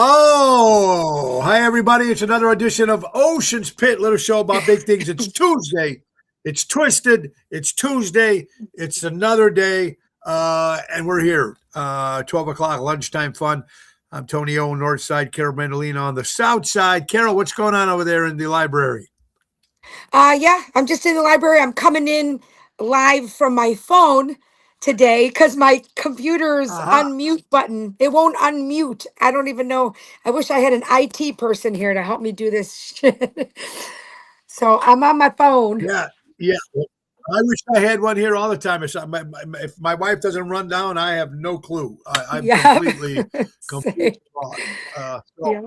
Oh, hi everybody. It's another edition of Ocean's Pit, little show about big things. It's Tuesday. It's twisted. It's Tuesday. It's another day. And we're here. 12 o'clock lunchtime fun. I'm Tony O, North Side, Carol Mandolina on the South Side. Carol, what's going on over there in the library? Yeah, I'm just in the library. I'm coming in live from my phone today because my computer's Uh-huh. unmute button. It won't unmute. I don't even know. I wish I had an IT person here to help me do this shit. So I'm on my phone. Yeah. Yeah. I wish I had one here all the time. If my wife doesn't run down, I have no clue. I'm Yeah. completely Same. lost. So Yeah.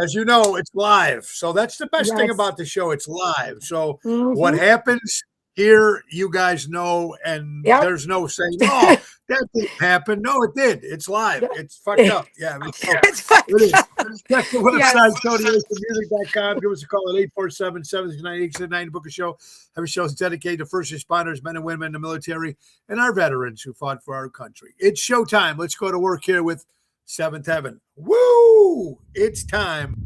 as you know, it's live. So that's the best thing Yes. about the show. It's live. So what Hmm. happens here, you guys know, and Yep. there's no saying, oh, that didn't happen. No, it did. It's live. It's fucked up. Yeah. So It's fucked it is. up. Check the Yes. website, TonyOceanMusic.com. Give us a call at 847-769-869 to book a show. Every show is dedicated to first responders, men and women in the military, and our veterans who fought for our country. It's showtime. Let's go to work here with Seventh Heaven. Woo! It's time.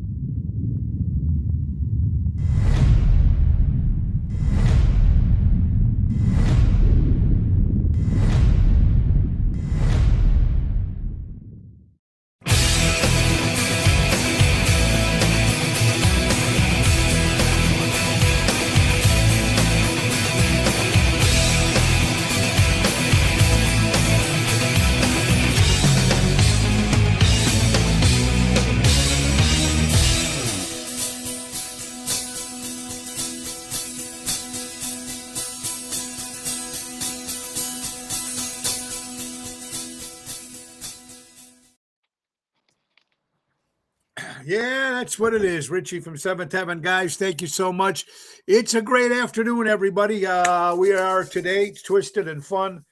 Yeah, that's what it is. Richie from Seventh Heaven. Guys, thank you so much. It's a great afternoon, everybody. We are today twisted and fun.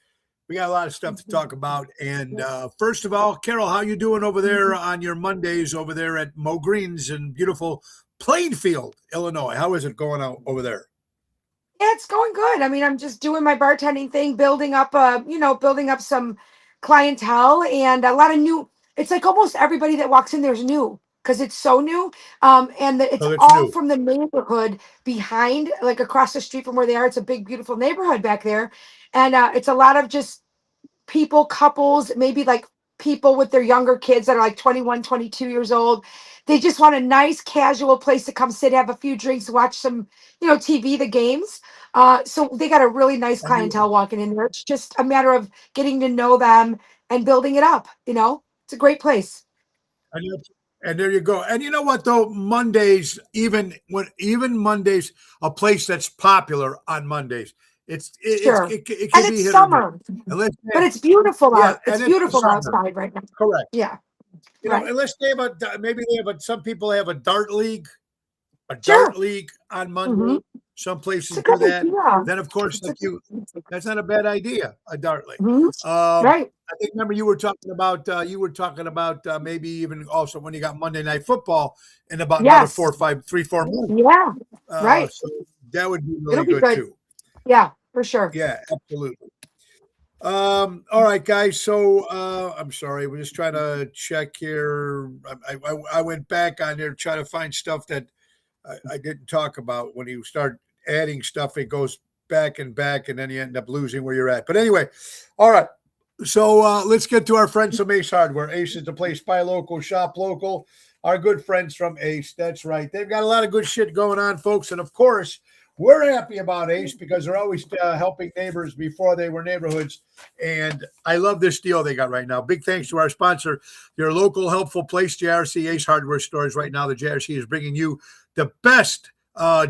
We got a lot of stuff to talk about. And first of all, Carol, how you doing over there on your Mondays over there at Mo Green's in beautiful Plainfield, Illinois? How is it going out over there? Yeah, it's going good. I mean, I'm just doing my bartending thing, building up some clientele and a lot of new. It's like almost everybody that walks in there's new because it's so new. It's Oh, it's all new. from the neighborhood behind, like across the street from where they are. It's a big, beautiful neighborhood back there, and it's a lot of just people, couples, maybe like people with their younger kids that are like 21, 22 years old. They just want a nice casual place to come sit, have a few drinks, watch some, TV, the games. So they got a really nice And you clientele walking in there. It's just a matter of getting to know them and building it up. It's a great place. and, you, and there you go. And you know what though? Mondays, even Mondays, a place that's popular on Mondays. Sure. It And can be it's hit or miss. summer, Unless but it's beautiful yeah, out. It's and it's the beautiful summer. outside right now. Correct. Yeah. Right. Unless they have maybe they have some people have a dart Sure. league on Hmm. Monday. Some It's a places do good that. idea. Then, of course, It's a like good. you, that's not a bad idea. A dart league. Mhm. Right. I think remember you were talking about maybe even also when you got Monday Night Football in about another Yes. 4 months. Yeah. Right. So that would be It'll really be good good. too. Yeah, for sure. Yeah, absolutely. All right, guys. So I'm sorry, we're just trying to check here. I went back on there trying to find stuff that I didn't talk about. When you start adding stuff, it goes back and back, and then you end up losing where you're at. But anyway, all right. So let's get to our friends from Ace Hardware. Ace is the place, buy local, shop local. Our good friends from Ace. That's right. They've got a lot of good shit going on, folks. And of course, we're happy about Ace because they're always helping neighbors before they were neighborhoods. And I love this deal they got right now. Big thanks to our sponsor, your local helpful place, JRC Ace Hardware Stores. Right now, the JRC is bringing you the best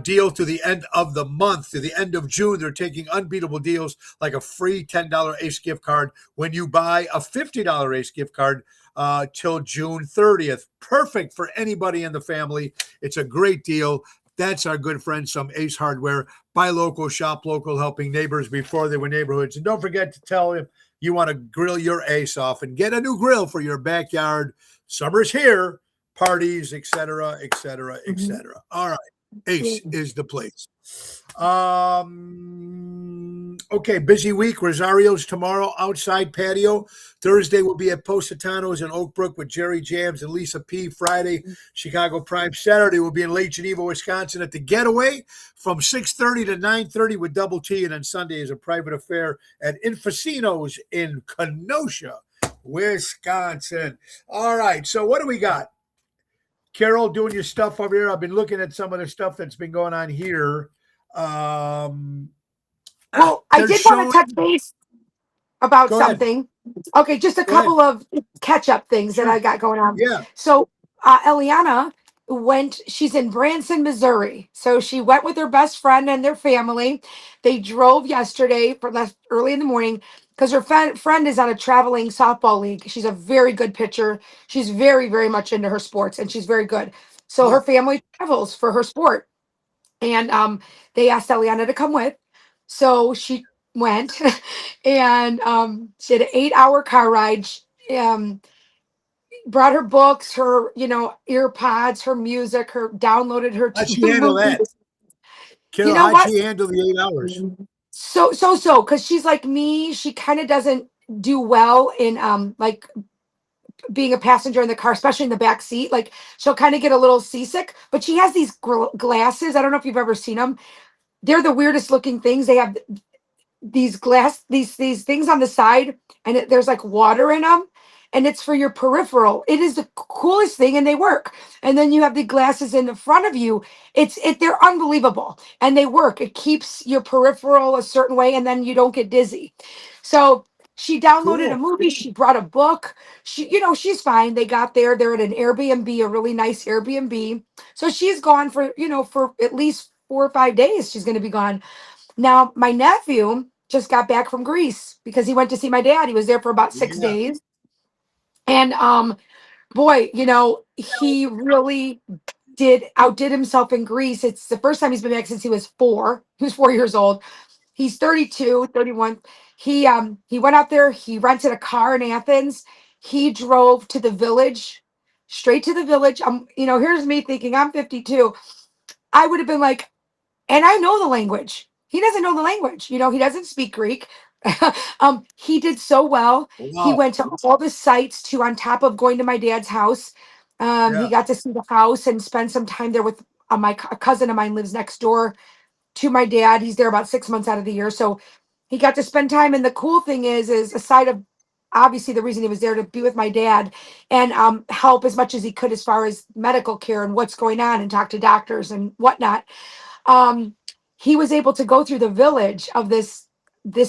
deal to the end of the month, to the end of June. They're taking unbeatable deals like a free $10 Ace gift card when you buy a $50 Ace gift card till June 30th. Perfect for anybody in the family. It's a great deal. That's our good friends from Ace Hardware. Buy local, shop local, helping neighbors before they were neighborhoods. And don't forget to tell them you want to grill your Ace off and get a new grill for your backyard. Summer's here, parties, etc., etc., Mhm. etc. All right. Ace is the place. Okay, busy week. Rosario's tomorrow, outside patio. Thursday will be at Positano's in Oak Brook with Jerry Jams and Lisa P. Friday, Chicago Prime. Saturday will be in Lake Geneva, Wisconsin at the Getaway from 6:30 to 9:30 with Double T. And then Sunday is a private affair at Infacino's in Kenosha, Wisconsin. All right, so what do we got? Carol, doing your stuff over here. I've been looking at some of the stuff that's been going on here. Well, I they're did want showing. to touch base about Go ahead. something. Okay, just a Go ahead. couple of catch up things that Sure. I got going on. Yeah. So, Eliana she's in Branson, Missouri. So she went with her best friend and their family. They drove yesterday for left early in the morning because her friend is on a traveling softball league. She's a very good pitcher. She's very, very much into her sports and she's very good. So Yeah. her family travels for her sport. And they asked Eliana to come with. So she went and she had an 8 hour car ride. Brought her books, her, earpods, her music, her downloaded her How'd she two handle that? movies. You Carol, know how'd what? she handle the 8 hours? So, because she's like me, she kind of doesn't do well in like being a passenger in the car, especially in the back seat. Like she'll kind of get a little seasick, but she has these glasses. I don't know if you've ever seen them. They're the weirdest looking things. They have these things on the side, and there's like water in them, and it's for your peripheral. It is the coolest thing, and they work. And then you have the glasses in the front of you. They're unbelievable, and they work. It keeps your peripheral a certain way, and then you don't get dizzy. So she downloaded a Cool. movie. She brought a book. She's fine. They got there. They're at an Airbnb, a really nice Airbnb. So she's gone for at least 4 or 5 days. She's going to be gone. Now, my nephew just got back from Greece because he went to see my dad. He was there for about six Yeah. days. And boy, he really outdid himself in Greece. It's the first time he's been back since he was 4. He was 4 years old. He's 32, 31. He went out there, he rented a car in Athens. He drove to the village, straight to the village. Here's me thinking I'm 52. I would have been like, and I know the language. He doesn't know the language. He doesn't speak Greek. He did so well. He Wow. went to all the sites too, on top of going to my dad's house. He Yeah. got to see the house and spend some time there with a cousin of mine lives next door to my dad. He's there about 6 months out of the year. So he got to spend time. And the cool thing is aside of obviously the reason he was there to be with my dad and help as much as he could as far as medical care and what's going on and talk to doctors and whatnot, um he was able to go through the village of this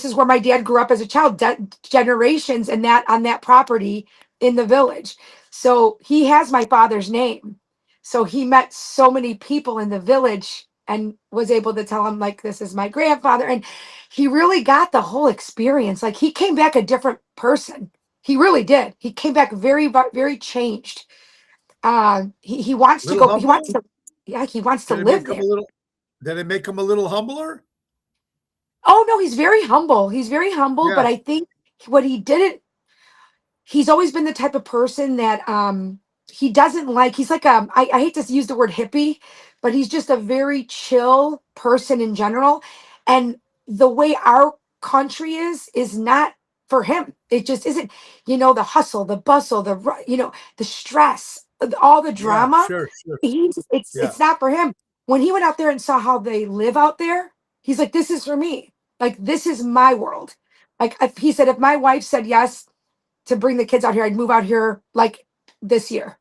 is where my dad grew up as a child, generations and that on that property in the village. So he has my father's name, so he met so many people in the village and was able to tell him like this is my grandfather, and he really got the whole experience. Like he came back a different person. He really did. He came back very very changed. He wants to Little go, he humble? wants to, yeah, he wants to Did it live make him there. a little did it make him a little humbler? Oh no, he's very humble. He's very humble, Yeah. but I think what he didn't he's always been the type of person that he doesn't like. He's like I hate to use the word hippie, but he's just a very chill person in general. And the way our country is not for him. It just isn't, the hustle, the bustle, the stress, all the Yeah. drama. Sure. Sure. It's Yeah. it's not for him. When he went out there and saw how they live out there, he's like, this is for me. Like this is my world. Like he said, if my wife said yes to bring the kids out here, I'd move out here like this year.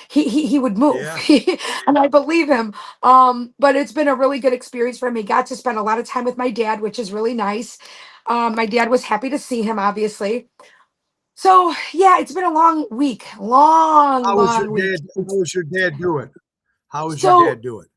He would move. Yeah. And I believe him. But it's been a really good experience for him. He got to spend a lot of time with my dad, which is really nice. My dad was happy to see him, obviously. So yeah, it's been a long week. How was your Long week. dad? How was your dad doing? How was your So dad doing?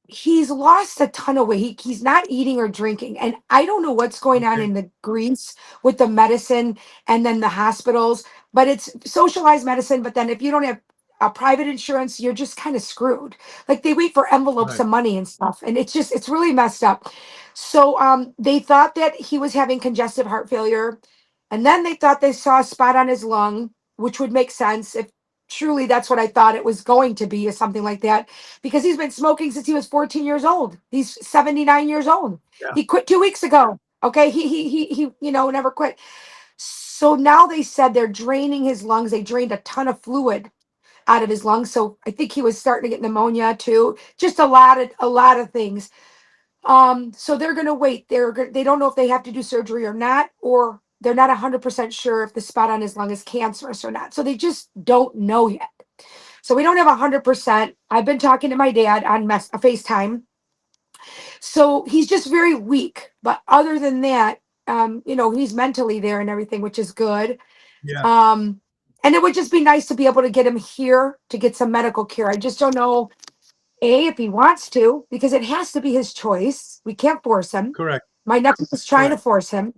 he's lost a ton of weight. He's not eating or drinking. And I don't know what's going on Okay. in the Greece with the medicine and then the hospitals, but it's socialized medicine. But then if you don't have a private insurance, you're just kind of screwed. Like they wait for envelopes Right. of money and stuff. And it's really messed up. So they thought that he was having congestive heart failure. And then they thought they saw a spot on his lung, which would make sense if truly that's what I thought it was going to be, is something like that, because he's been smoking since he was 14 years old. He's 79 years old. Yeah. He quit 2 weeks ago. Okay. He, never quit. So now they said they're draining his lungs. They drained a ton of fluid out of his lungs. So I think he was starting to get pneumonia too. Just a lot of things. So they're going to wait. They don't know if they have to do surgery or not, or they're not 100% sure if the spot on his lung is cancerous or not. So they just don't know yet. So we don't have 100%. I've been talking to my dad on FaceTime. So he's just very weak. But other than that, he's mentally there and everything, which is good. Yeah. And it would just be nice to be able to get him here to get some medical care. I just don't know, if he wants to, because it has to be his choice. We can't force him. Correct. My nephew was trying to Correct. force him.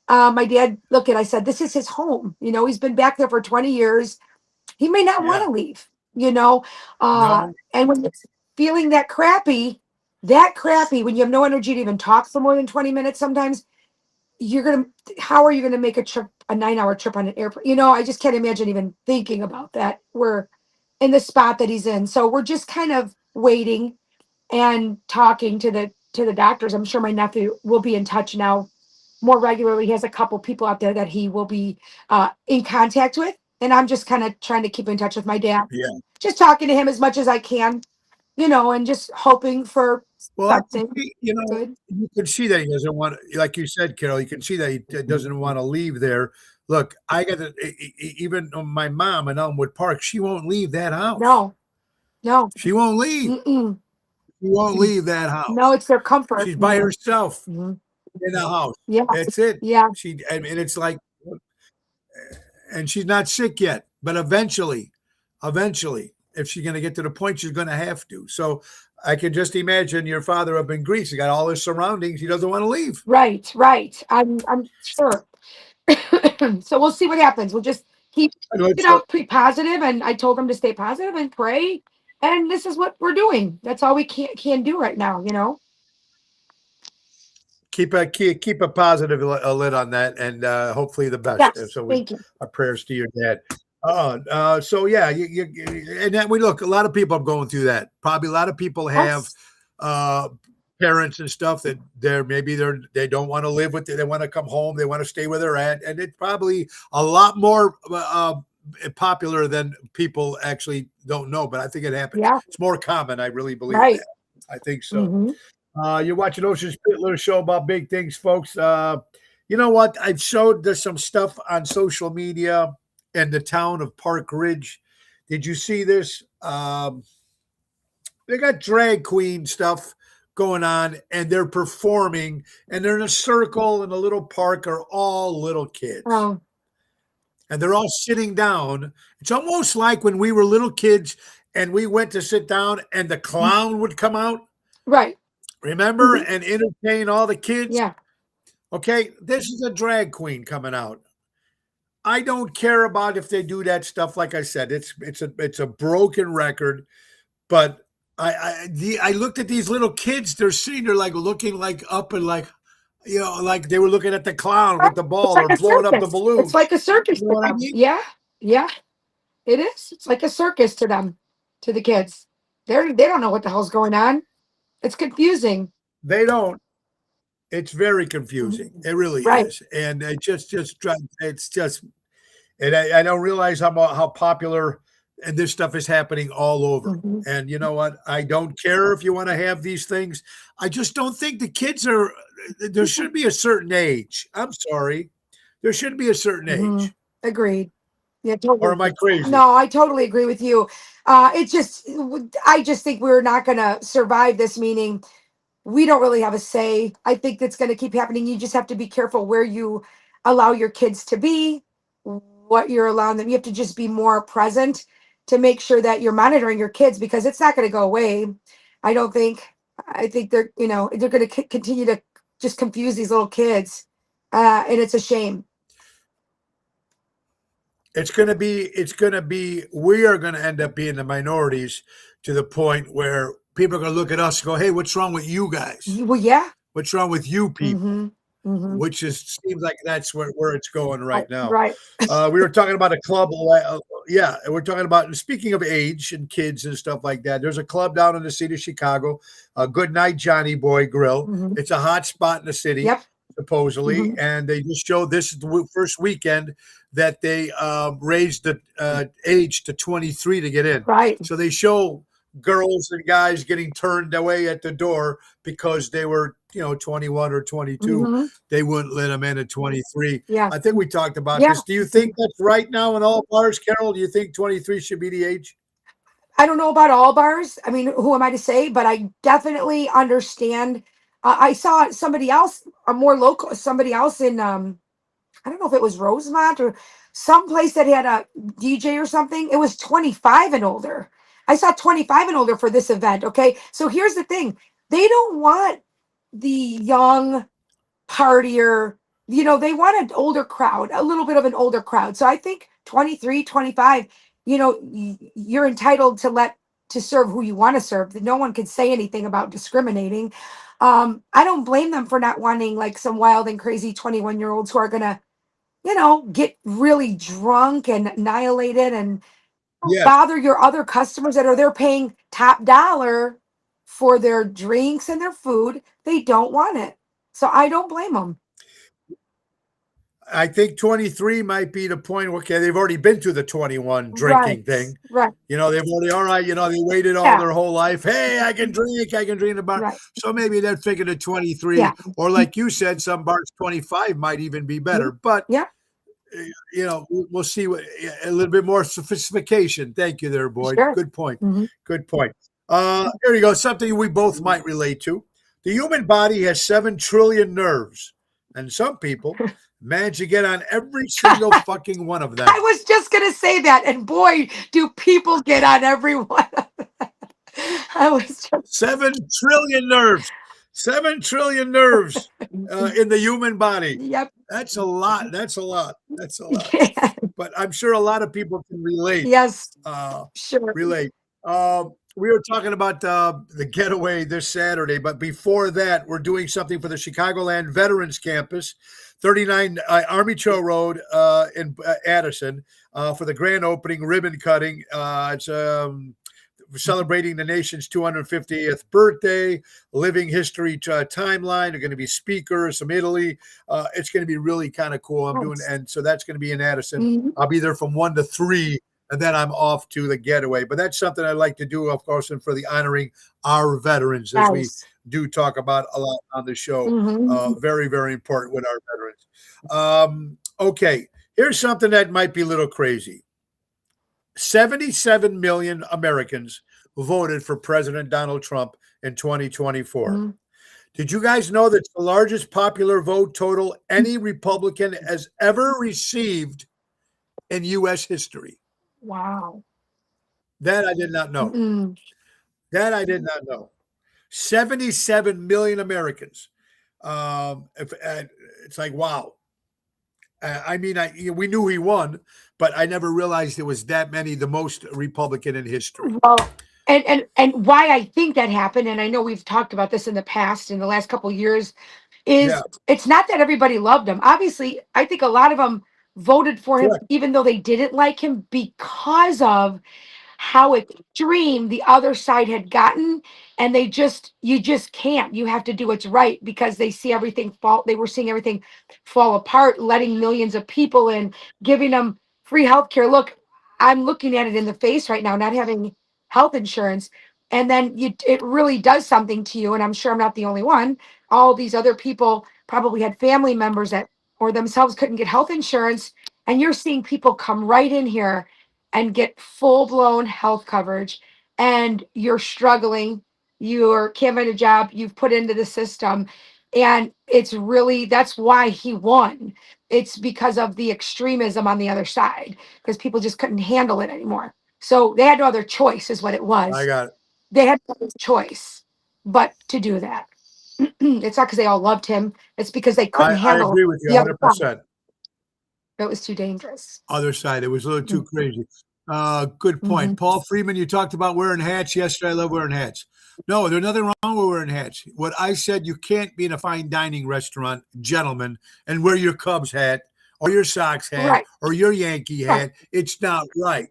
My dad, I said, this is his home. He's been back there for 20 years. He may not want Yeah. to leave, No. and when it's feeling that crappy, when you have no energy to even talk for more than 20 minutes, sometimes how are you going to make a 9-hour trip on an airplane? I just can't imagine even thinking about that. We're in the spot that he's in. So we're just kind of waiting and talking to the doctors. I'm sure my nephew will be in touch now more regularly. He has a couple people out there that he will be in contact with. And I'm just kind of trying to keep in touch with my dad. Yeah. Just talking to him as much as I can, and just hoping for Well, I something can see, good. you can see that he doesn't want, like you said, Carol, you can see that he doesn't want to leave there. Look, I got to, even my mom in Elmwood Park, she won't leave that house. No. She won't leave. Mm-mm. She won't leave that house. No, it's their comfort. She's by herself Mhm. in the house. Yeah. That's it. Yeah. And it's like, and she's not sick yet, but eventually, if she's going to get to the point, she's going to have to. So I can just imagine your father up in Greece. He got all his surroundings. He doesn't want to leave. Right. I'm sure. So we'll see what happens. We'll just keep pretty positive, and I told him to stay positive and pray. And this is what we're doing. That's all we can do right now. Keep a positive lid on that, and hopefully the best. Yes. So Thank you. our prayers to your dad. So yeah, and then we look. A lot of people are going through that. Probably a lot of people have parents and stuff that they don't want to live with. They want to come home. They want to stay where they're at, and it's probably a lot more popular than people actually don't know. But I think it happens. Yeah. It's more common. I really believe Right. that. I think so. Mm-hmm. You're watching Ocean Spit, little show about big things, folks. You know what? I've showed there's some stuff on social media in the town of Park Ridge. Did you see this? They got drag queen stuff going on, and they're performing, and they're in a circle in a little park, are all little kids. Oh. And they're all sitting down. It's almost like when we were little kids and we went to sit down and the clown would come out. Right. Remember, and entertain all the kids? Yeah. Okay, this is a drag queen coming out. I don't care about if they do that stuff. Like I said, it's a broken record. But I looked at these little kids. They're sitting there like looking like up and like, like they were looking at the clown with the ball or blowing up the balloon. It's like a circus. You know what I mean? Yeah. It is. It's like a circus to them, to the kids. They don't know what the hell's going on. It's confusing. They don't. It's very confusing. It really is. And it it's just, and I don't realize how popular and this stuff is happening all over. Mm-hmm. And you know what? I don't care if you want to have these things. I just don't think the kids there should be a certain age. I'm sorry. There should be a certain age. Agreed. Yeah, totally. Or am I crazy? No, I totally agree with you. I just think we're not going to survive this, meaning we don't really have a say. I think that's going to keep happening. You just have to be careful where you allow your kids to be, what you're allowing them. You have to just be more present to make sure that you're monitoring your kids, because it's not going to go away. I think they're going to continue to just confuse these little kids. And it's a shame. It's going to be, we are going to end up being the minorities to the point where people are going to look at us and go, hey, what's wrong with you guys? Well, yeah. What's wrong with you people? Mm-hmm. Mhm. which seems like that's where it's going right now. Right. We were talking about a club. Yeah, we're talking about, speaking of age and kids and stuff like that. There's a club down in the city of Chicago, Good Night Johnny Boy Grill. Mhm. It's a hot spot in the city, Yep. supposedly, Mhm. and they just showed this is the first weekend that they raised the age to 23 to get in. Right. So they show girls and guys getting turned away at the door because they were 21 or 22. Mhm. They wouldn't let them in at 23. Yeah. I think we talked about Yeah. this. Do you think that's right now in all bars, Carol? Do you think 23 should be the age? I don't know about all bars. I mean, who am I to say? But I definitely understand. I saw somebody else, a more local, somebody else in I don't know if it was Rosemont or some place that had a DJ or something. It was 25 and older. I saw 25 and older for this event. Okay. So here's the thing. They don't want the young partier, they want an older crowd, a little bit of an older crowd. So I think 23, 25, you're entitled to serve who you want to serve. No one could say anything about discriminating. I don't blame them for not wanting like some wild and crazy 21-year-olds who are going to get really drunk and annihilated and Yes. bother your other customers that are there paying top dollar for their drinks and their food. They don't want it. So I don't blame them. I think 23 might be the point. Okay, they've already been to the 21 drinking Right. thing. Right. They've already, all right, they waited all Yeah. their whole life. Hey, I can drink in the bar. Right. So maybe they're thinking of 23. Yeah. Or like you said, some bars 25 might even be better. But Yeah. we'll see a little bit more sophistication. Thank you there, Boyd. Sure. Good point. Mhm. Good point. Here you go. Something we both might relate to. The human body has 7 trillion nerves, and some people manage to get on every single fucking one of them. I was just going to say that. And boy, do people get on every one of them. I was just 7 trillion nerves. 7 trillion nerves in the human body. Yep. That's a lot. That's a lot. That's a lot. Yeah. But I'm sure a lot of people can relate. Yes. Sure. Relate. We were talking about the getaway this Saturday, but before that, we're doing something for the Chicagoland Veterans Campus, 39 Army Trail Road in Addison, for the grand opening ribbon cutting. It's celebrating the nation's 250th birthday, living history timeline. There are going to be speakers from Italy. It's going to be really kind of cool. And so that's going to be in Addison. Mhm. I'll be there from 1 to 3. And then I'm off to the getaway. But that's something I like to do, of course, and for the honoring our veterans, as we Yes. do talk about a lot on the show. Mhm. Very, very important with our veterans. Okay, here's something that might be a little crazy. 77 million Americans voted for President Donald Trump in 2024. Mhm. Did you guys know that's the largest popular vote total any Republican has ever received in U.S. history? Wow. That I did not know. Mm. That I did not know. 77 million Americans. It's like, wow. I mean, we knew he won, but I never realized it was that many, the most Republican in history. Well, and why I think that happened, and I know we've talked about this in the past, in the last couple of years, is Yeah. it's not that everybody loved him. Obviously, I think a lot of them voted for him, Correct. even though they didn't like him, because of how extreme the other side had gotten. And you just can't. You have to do what's right because they were seeing everything fall apart, letting millions of people in, giving them free health care. Look, I'm looking at it in the face right now, not having health insurance. And then it really does something to you. And I'm sure I'm not the only one. All these other people probably had family members that or themselves couldn't get health insurance. And you're seeing people come right in here and get full blown health coverage, and you're struggling, you can't find a job, you've put into the system. And that's why he won. It's because of the extremism on the other side, because people just couldn't handle it anymore. So they had no other choice, is what it was. I got it. They had no other choice but to do that. It's not because they all loved him, it's because they couldn't I handle agree with you the other side. 100%. It was too dangerous. Other side, it was a little too crazy. Good point. Mhm. Paul Freeman, you talked about wearing hats. Yesterday, I love wearing hats. No, there's nothing wrong with wearing hats. What I said, you can't be in a fine dining restaurant, gentlemen, and wear your Cubs hat or your Sox hat Right. or your Yankee Right. hat. It's not right.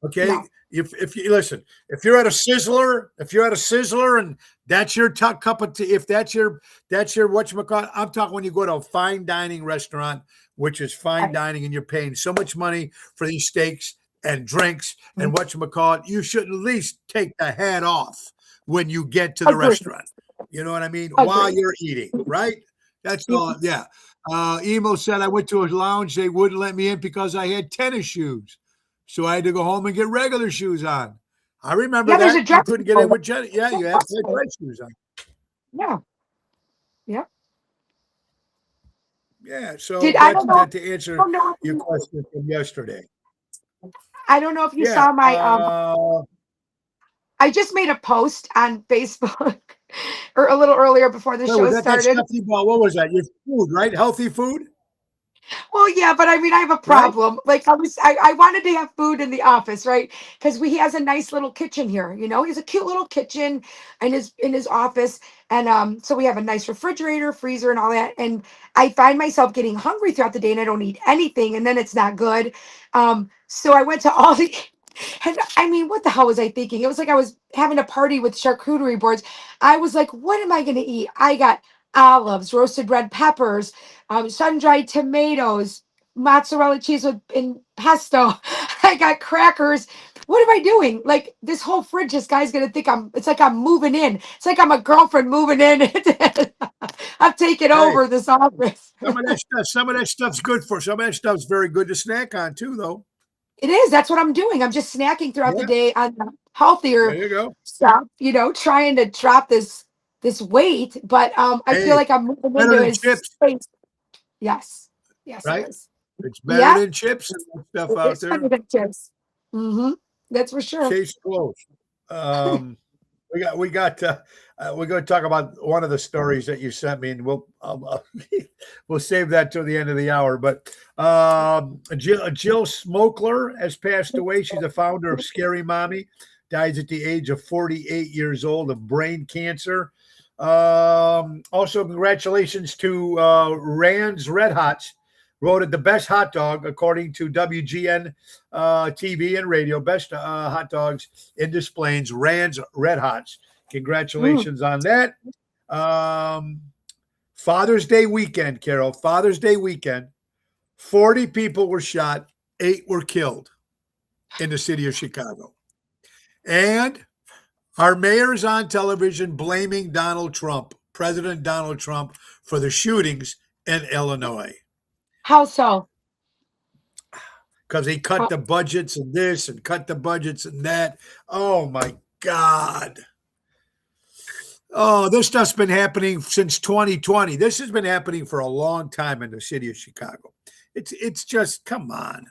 Okay. No. If you listen, if you're at a Sizzler and that's your cup of tea, if that's your whatchamacallit, I'm talking when you go to a fine dining restaurant, which is fine Right. dining, and you're paying so much money for these steaks and drinks and Mhm. whatchamacallit, you should at least take the hat off when you get to the Agree. restaurant. You know what I mean? While Agree. you're eating, right? That's all. Yes. Yeah. Emo said I went to a lounge. They wouldn't let me in because I had tennis shoes. So I had to go home and get regular shoes on. I remember Yeah, there's a that. You dress couldn't get in code. with Jenny. Yeah, you have to have dress shoes on. Yeah. Yeah. Yeah. So I don't that's know. that to I answer don't know if your you, question from yesterday. I don't know if you Yeah. saw my I just made a post on Facebook or a little earlier before the Wait, was show that started. stuff you bought? What was that? Your food, right? Healthy food, Well, yeah, but I mean, I have a right? problem. Like I wanted to have food in the office, right? Because he has a nice little kitchen here. He has a cute little kitchen in his office, and so we have a nice refrigerator, freezer, and all that. And I find myself getting hungry throughout the day, and I don't eat anything, and then it's not good. So I went to Aldi. And I mean, what the hell was I thinking? It was like I was having a party with charcuterie boards. I was like, what am I going to eat? I got olives, roasted red peppers, sun-dried tomatoes, mozzarella cheese with in pesto. I got crackers. What am I doing? Like this whole fridge, this guy's gonna think it's like I'm moving in. It's like I'm a girlfriend moving in. I'm taking Hey, over this office. some of that stuff's good for. Some of that stuff's very good to snack on too, though. It is. That's what I'm doing. I'm just snacking throughout the Yeah. day on the There healthier you go. stuff, trying to drop this weight. But I feel Hey, like I'm moving better into than his chips, space. Yes. Yes, it right? is. It's better Yeah. than chips and that stuff It out is there. better than chips. Mm-hmm. That's for sure. Case closed. Um, we're going to talk about one of the stories that you sent me, and we'll save that till the end of the hour. But Jill Smokler has passed away. She's the founder of Scary Mommy. Dies at the age of 48 years old of brain cancer. Also, congratulations to Rand's Red Hots. Voted the best hot dog according to WGN TV and radio. Best hot dogs in Des Plaines. Rand's Red Hots. Mm. Congratulations on that. Father's Day weekend, Carol. Father's Day weekend. 40 people were shot. 8 were killed in the city of Chicago. And our mayor is on television blaming Donald Trump, President Donald Trump, for the shootings in Illinois. How so? Because he cut the budgets and this and cut the budgets and that. Oh my God. Oh, this stuff's been happening since 2020. This has been happening for a long time in the city of Chicago. It's just, come on.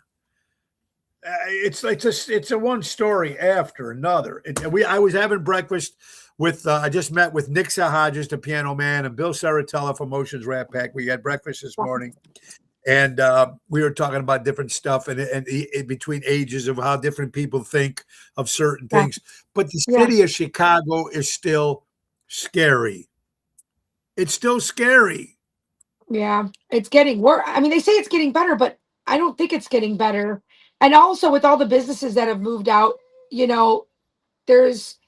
It's a one story after another. I was having breakfast with I just met with Nick Sahajas, the piano man, and Bill Saratella from Motions Rat Pack. We had breakfast this morning. And we were talking about different stuff and between ages of how different people think of certain things. But the city of Chicago is still scary. It's still scary. Yeah, it's getting worse. I mean, they say it's getting better, but I don't think it's getting better. And also with all the businesses that have moved out, there's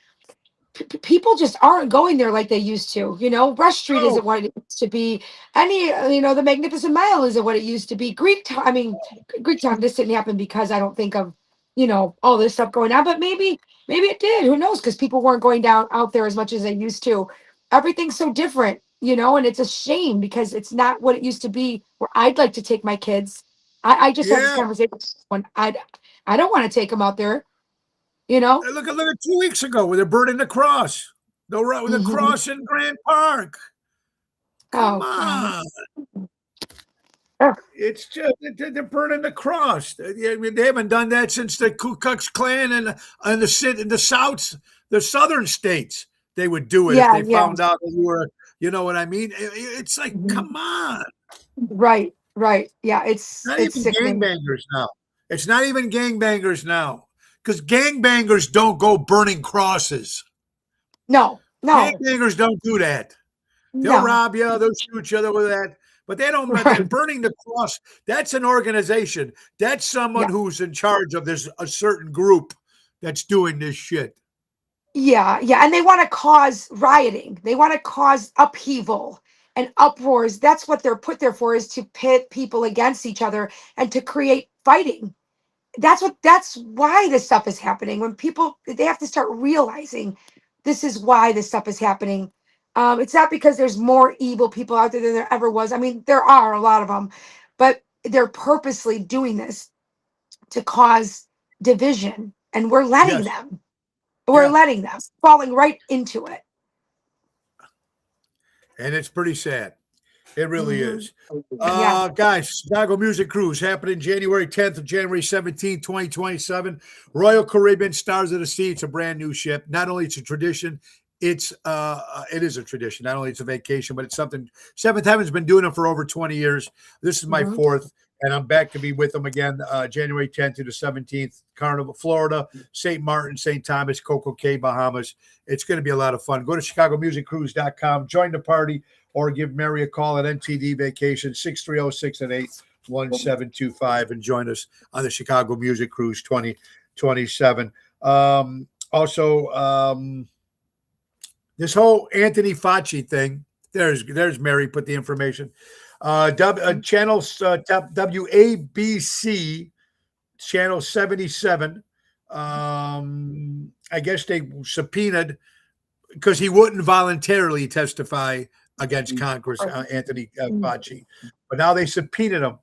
people just aren't going there like they used to. Rush Street Oh, isn't what it used to be. The Magnificent Mile isn't what it used to be. Greektown, I mean, Greektown, this didn't happen because I don't think of, all this stuff going on, but maybe it did. Who knows? Because people weren't going down out there as much as they used to. Everything's so different, and it's a shame because it's not what it used to be where I'd like to take my kids. I just had this yeah. conversation when I don't want to take them out there, you know? Look at 2 weeks ago where they're burning the cross. The Mhm. cross in Grand Park. Come Oh, on. yeah. It's just they're burning the cross. I mean, they haven't done that since the Ku Klux Klan and the southern states. They would do it if Yeah, they yeah. found out that you were, you know what I mean? It's like, Mhm. come on. Right, right. Yeah, it's Not it's even sickening. gangbangers now. It's not even gangbangers now, because gangbangers don't go burning crosses. No, no, Gangbangers don't do that. They'll no. rob you, they'll shoot each other with that, but they don't. Right. Burning the cross. That's an organization. That's someone Yeah. who's in charge of this a certain group that's doing this shit. Yeah, yeah. And they want to cause rioting. They want to cause upheaval and uproars. That's what they're put there for, is to pit people against each other and to create fighting. That's why this stuff is happening. When people, they have to start realizing this is why this stuff is happening. It's not because there's more evil people out there than there ever was. I mean, there are a lot of them, but they're purposely doing this to cause division, and we're letting Yes. them. We're Yeah. letting them, falling right into it. And it's pretty sad. It really Mhm. is. Yeah. Guys, Chicago Music Cruise happening January 10th and January 17th, 2027. Royal Caribbean Stars of the Sea. It's a brand new ship. Not only it's a tradition, it is a tradition. Not only it's a vacation, but it's something. Seventh Heaven's been doing it for over 20 years. This is my Mhm. fourth, and I'm back to be with them again January 10th to the 17th. Carnival, Florida, St. Martin, St. Thomas, Coco Cay, Bahamas. It's going to be a lot of fun. Go to ChicagoMusicCruise.com, join the party, or give Mary a call at NTD Vacation, 630-688-1725, and join us on the Chicago Music Cruise 2027. This whole Anthony Fauci thing, there's Mary put the information. Channel WABC, channel 77. I guess they subpoenaed because he wouldn't voluntarily testify against Congress, Anthony Fauci. But now they subpoenaed him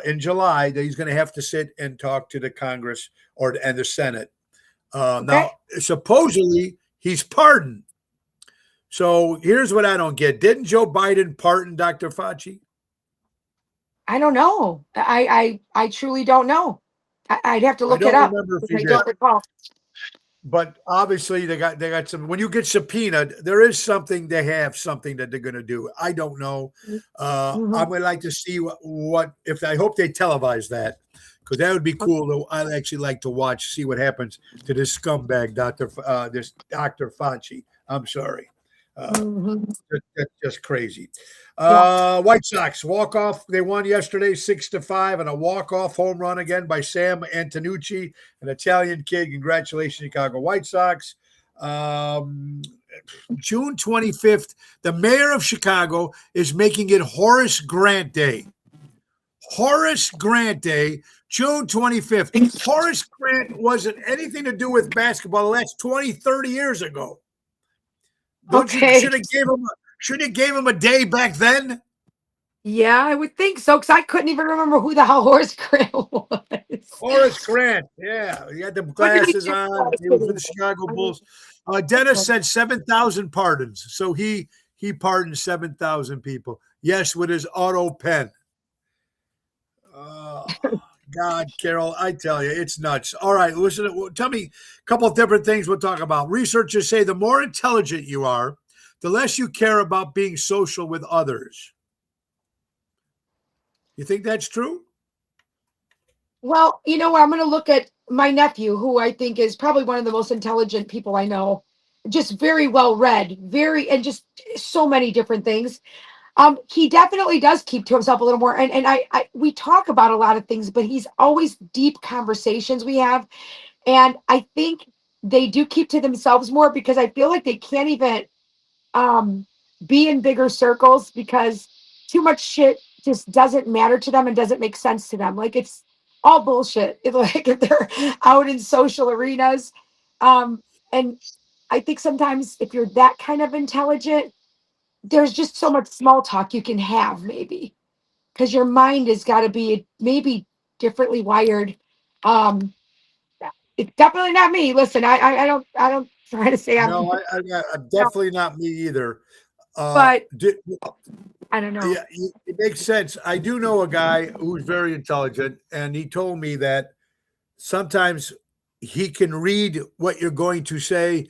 in July that he's going to have to sit and talk to the Congress and the Senate. Now, supposedly, he's pardoned. So here's what I don't get. Didn't Joe Biden pardon Dr. Fauci? I don't know. I truly don't know. I'd have to look it up. I don't recall. But obviously they got some. When you get subpoenaed, there is something. They have something that they're going to do. I don't know. I would like to see what if. I hope they televise that, because that would be cool. I'd actually like to see what happens to this scumbag, Dr. Fauci. I'm sorry. That's just crazy. White Sox walk-off. They won yesterday 6-5, and a walk-off home run again by Sam Antonucci, an Italian kid. Congratulations, Chicago White Sox. June 25th, the mayor of Chicago is making it Horace Grant Day. Horace Grant Day, June 25th. Horace Grant wasn't anything to do with basketball. That's 20, 30 years ago. Don't you should have gave him a day back then? Yeah, I would think so, because I couldn't even remember who the hell Horace Grant was. Horace Grant, yeah, he had the glasses on. He was with the Chicago Bulls. Dennis said 7,000 pardons, so he pardoned 7,000 people. Yes, with his auto pen. God, Carol, I tell you, it's nuts. All right, listen, tell me a couple of different things we'll talk about. Researchers say the more intelligent you are, the less you care about being social with others. You think that's true? Well, you know what? I'm going to look at my nephew, who I think is probably one of the most intelligent people I know. Just very well read, and just so many different things. He definitely does keep to himself a little more. And we talk about a lot of things, but he's always deep conversations we have. And I think they do keep to themselves more, because I feel like they can't even be in bigger circles, because too much shit just doesn't matter to them and doesn't make sense to them. Like, it's all bullshit. Like, if they're out in social arenas. And I think sometimes if you're that kind of intelligent, there's just so much small talk you can have, maybe, because your mind has got to be maybe differently wired. It's definitely not me. Listen, I don't try to say I'm. No, I'm definitely not me either. But I don't know. Yeah, it makes sense. I do know a guy who's very intelligent, and he told me that sometimes he can read what you're going to say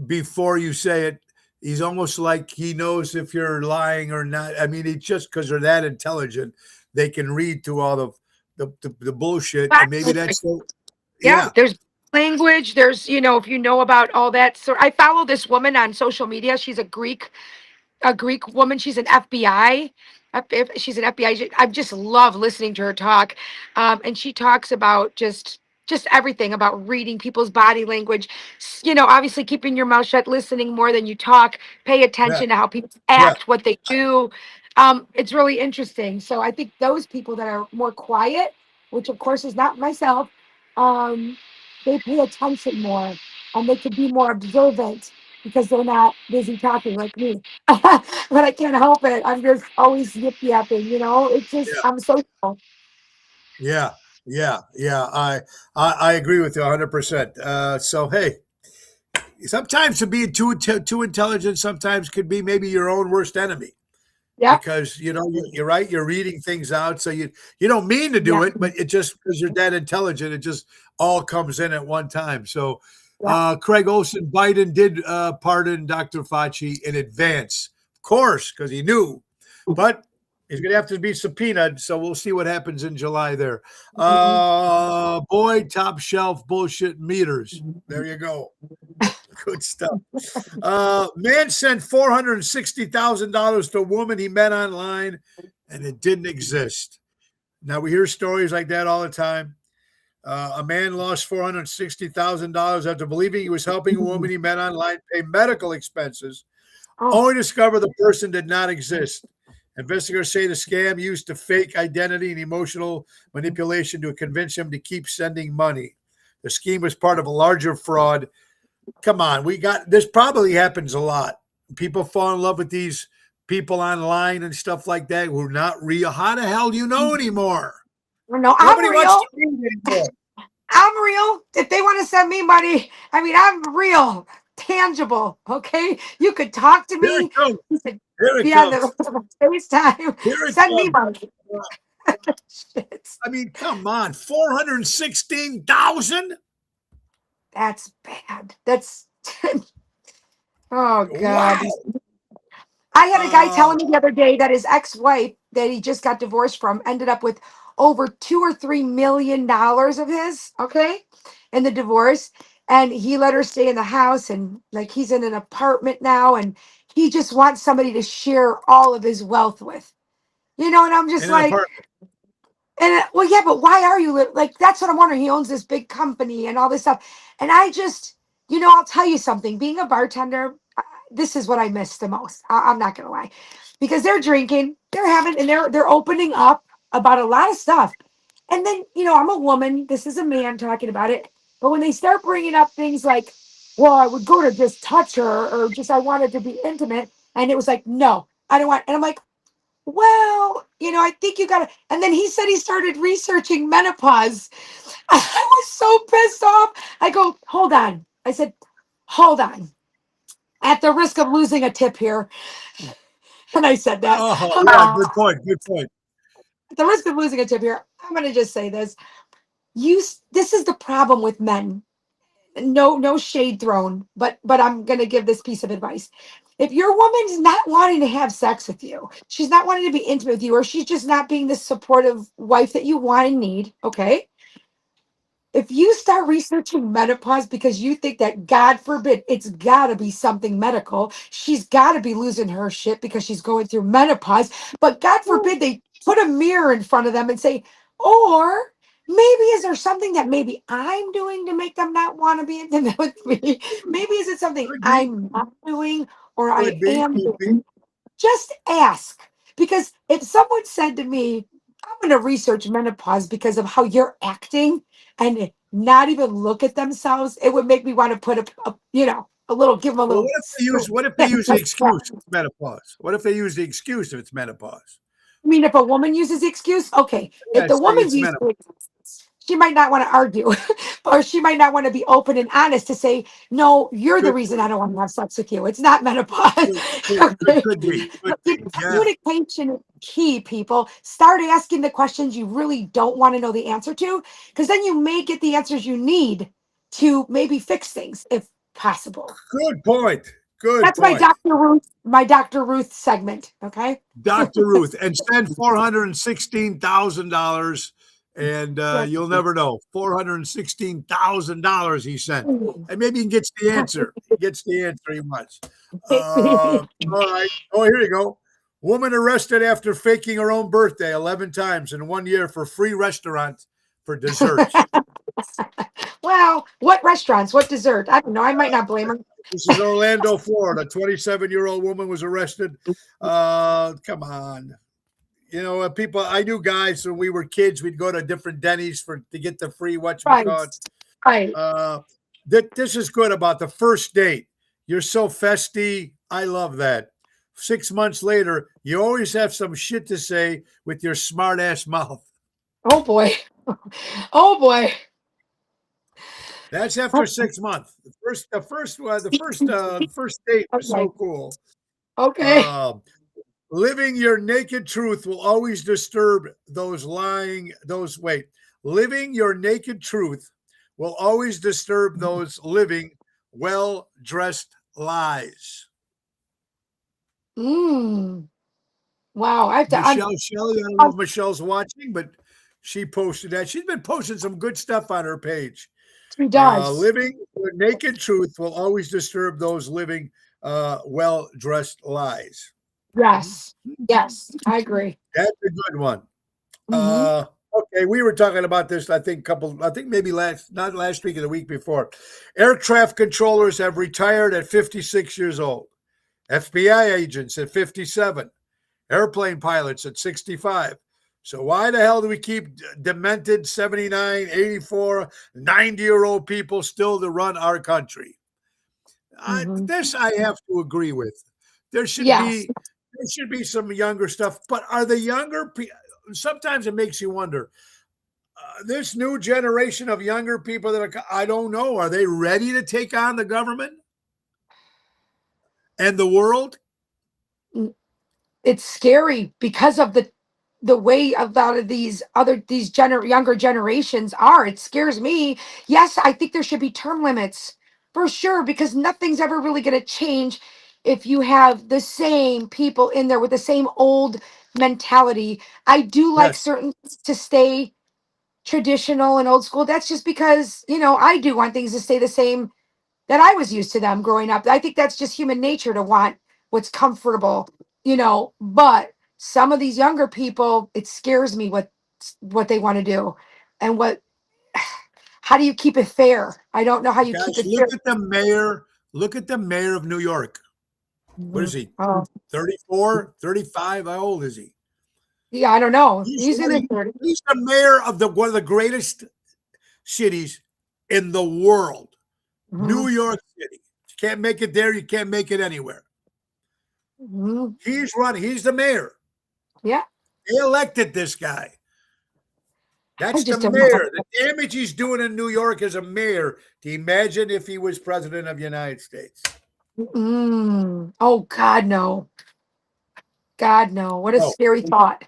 before you say it. He's almost like he knows if you're lying or not. I mean, it's just because they're that intelligent, they can read through all the bullshit, and maybe Exactly. that's so. Yeah, Yeah, there's language. There's, if you know about all that. So I follow this woman on social media. She's a Greek woman. She's an FBI. She's an FBI. I just love listening to her talk, and she talks about just everything about reading people's body language. Obviously keeping your mouth shut, listening more than you talk. Pay yeah, attention to how people yeah, act, what they do. It's really interesting. So I think those people that are more quiet, which of course is not myself, um, they pay attention more and they can be more observant because they're not busy talking like me. But I can't help it. I'm just always yip yapping, It's just yeah, I'm social. yeah, yeah. I agree with you 100%. So hey, sometimes to be too intelligent sometimes could be maybe your own worst enemy. Yep. Because you're right, you're reading things out, so you don't mean to Yeah. do it, but it just because you're that intelligent, it just all comes in at one time. So Yeah. Craig Olson, Biden did pardon Dr. Fauci in advance, of course, because he knew, but he's going to have to be subpoenaed, so we'll see what happens in July there. Boy, top shelf bullshit meters, there you go. Good stuff. Man sent $460,000 to a woman he met online, and it didn't exist. Now we hear stories like that all the time. A man lost $460,000 after believing he was helping a woman he met online pay medical expenses, Oh, only to discover the person did not exist. Investigators say the scam used a fake identity and emotional manipulation to convince him to keep sending money. The scheme was part of a larger fraud. Come on, this probably happens a lot. People fall in love with these people online and stuff like that who are not real. How the hell do you know anymore? no, I'm Nobody wants real. to read anymore. I'm real. If they want to send me money, I mean, I'm real, tangible. Okay. You could talk to Here it me. comes. You could Here it be on comes. the FaceTime. Here it Send me comes. money. Shit. I mean, come on, 416,000. That's bad. That's, oh, God. Wow. I had a guy Uh, telling me the other day that his ex-wife that he just got divorced from ended up with over $2 or $3 million of his, okay, in the divorce. And he let her stay in the house and like he's in an apartment now and he just wants somebody to share all of his wealth with. And I'm just in an like, apartment. well, yeah, but why are you like? That's what I'm wondering. He owns this big company and all this stuff, and I just, I'll tell you something. Being a bartender, this is what I miss the most. I'm not gonna lie, because they're drinking, they're having, and they're opening up about a lot of stuff, and then I'm a woman. This is a man talking about it, but when they start bringing up things like, well, I would go to just touch her, or just I wanted to be intimate, and it was like, no, I don't want, and I'm like, well, I think you gotta. And then he said he started researching menopause. I was so pissed off. I go, hold on. I said, hold on. At the risk of losing a tip here. And I said that. Oh, Hold yeah, on. good point. Good point. At the risk of losing a tip here, I'm gonna just say this. This is the problem with men. No shade thrown, but I'm gonna give this piece of advice. If your woman's not wanting to have sex with you, she's not wanting to be intimate with you, or she's just not being the supportive wife that you want and need, okay? If you start researching menopause because you think that God forbid it's got to be something medical, she's got to be losing her shit because she's going through menopause. But God forbid they put a mirror in front of them and say, or maybe is there something that maybe I'm doing to make them not want to be intimate with me? Maybe is it something Could be. I'm not doing or I Could be. am Could be. doing? Just ask. Because if someone said to me, I'm going to research menopause because of how you're acting and not even look at themselves, it would make me want to put a little, give them a Well, little. what if they use the excuse if it's menopause? What if they use the excuse if it's menopause? I mean, if a woman uses the excuse, okay. If Yeah, the say woman it's uses menopause. the excuse, she might not want to argue, or she might not want to be open and honest to say, "No, you're the Could reason I don't want to have sex with you. It's not menopause." Okay. could be. Could But, be. Yeah. communication is key. People start asking the questions you really don't want to know the answer to, because then you may get the answers you need to maybe fix things if possible. Good point. Good That's my point. Dr. Ruth segment. Okay. Dr. Ruth, and send $416,000 And Yes. you'll never know. $416,000 he sent. And maybe he gets the answer. He gets the answer he wants. All right. Oh, here you go. Woman arrested after faking her own birthday 11 times in 1 year for free restaurant for desserts. Well, what restaurants? What dessert? I don't know. I might not blame her. This is Orlando, Florida. 27-year-old woman was arrested. Come on. You know, people, I knew guys when we were kids, we'd go to different Denny's to get the free whatchamacallit. Right. This is good about the first date. You're so festy. I love that. 6 months later, you always have some shit to say with your smart ass mouth. Oh boy. Oh boy. That's after 6 months. The first date was so cool. Okay. Living your naked truth will always disturb those living your naked truth will always disturb those living well-dressed lies. Wow. I have to. Michelle Shelley, I don't know if Michelle's watching, but she posted that. She's been posting some good stuff on her page. She does. Living your naked truth will always disturb those living well-dressed lies. Yes. Yes. I agree. That's a good one. Okay, we were talking about this, I think maybe not last week or the week before. Air traffic controllers have retired at 56 years old. FBI agents at 57. Airplane pilots at 65. So why the hell do we keep demented 79, 84, 90-year-old people still to run our country? This I have to agree with. There should be some younger stuff, but are the younger people? Sometimes it makes you wonder. This new generation of younger people I don't know, are they ready to take on the government and the world? It's scary because of the way a lot of these younger generations are. It scares me. Yes, I think there should be term limits for sure, because nothing's ever really going to change if you have the same people in there with the same old mentality. I do like certain things to stay traditional and old school. That's just because, I do want things to stay the same that I was used to them growing up. I think that's just human nature to want what's comfortable, but some of these younger people, it scares me what they want to do and how do you keep it fair? I don't know how you keep it fair. Look at the mayor of New York. What is he? 34, 35? How old is he? Yeah, I don't know. He's in his 30s. He's the mayor of one of the greatest cities in the world. New York City. You can't make it there. You can't make it anywhere. He's running. He's the mayor. Yeah. They elected this guy. That's the mayor. The damage he's doing in New York as a mayor. Do you imagine if he was president of the United States? Oh, God, no. God, no. What a scary thought.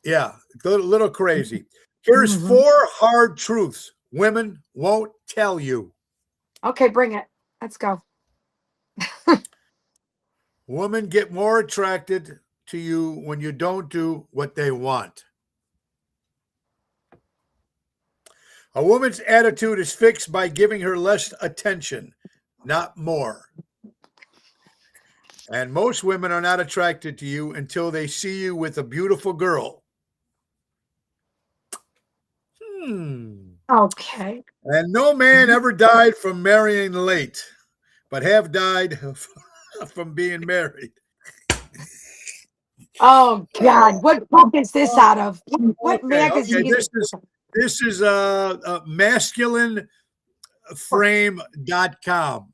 Yeah, a little crazy. Here's 4 hard truths women won't tell you. Okay, bring it. Let's go. Women get more attracted to you when you don't do what they want. A woman's attitude is fixed by giving her less attention, not more. And most women are not attracted to you until they see you with a beautiful girl. Okay. And no man ever died from marrying late, but have died from being married. Oh, God. What book is this out of? What magazine? Okay. This is masculineframe.com.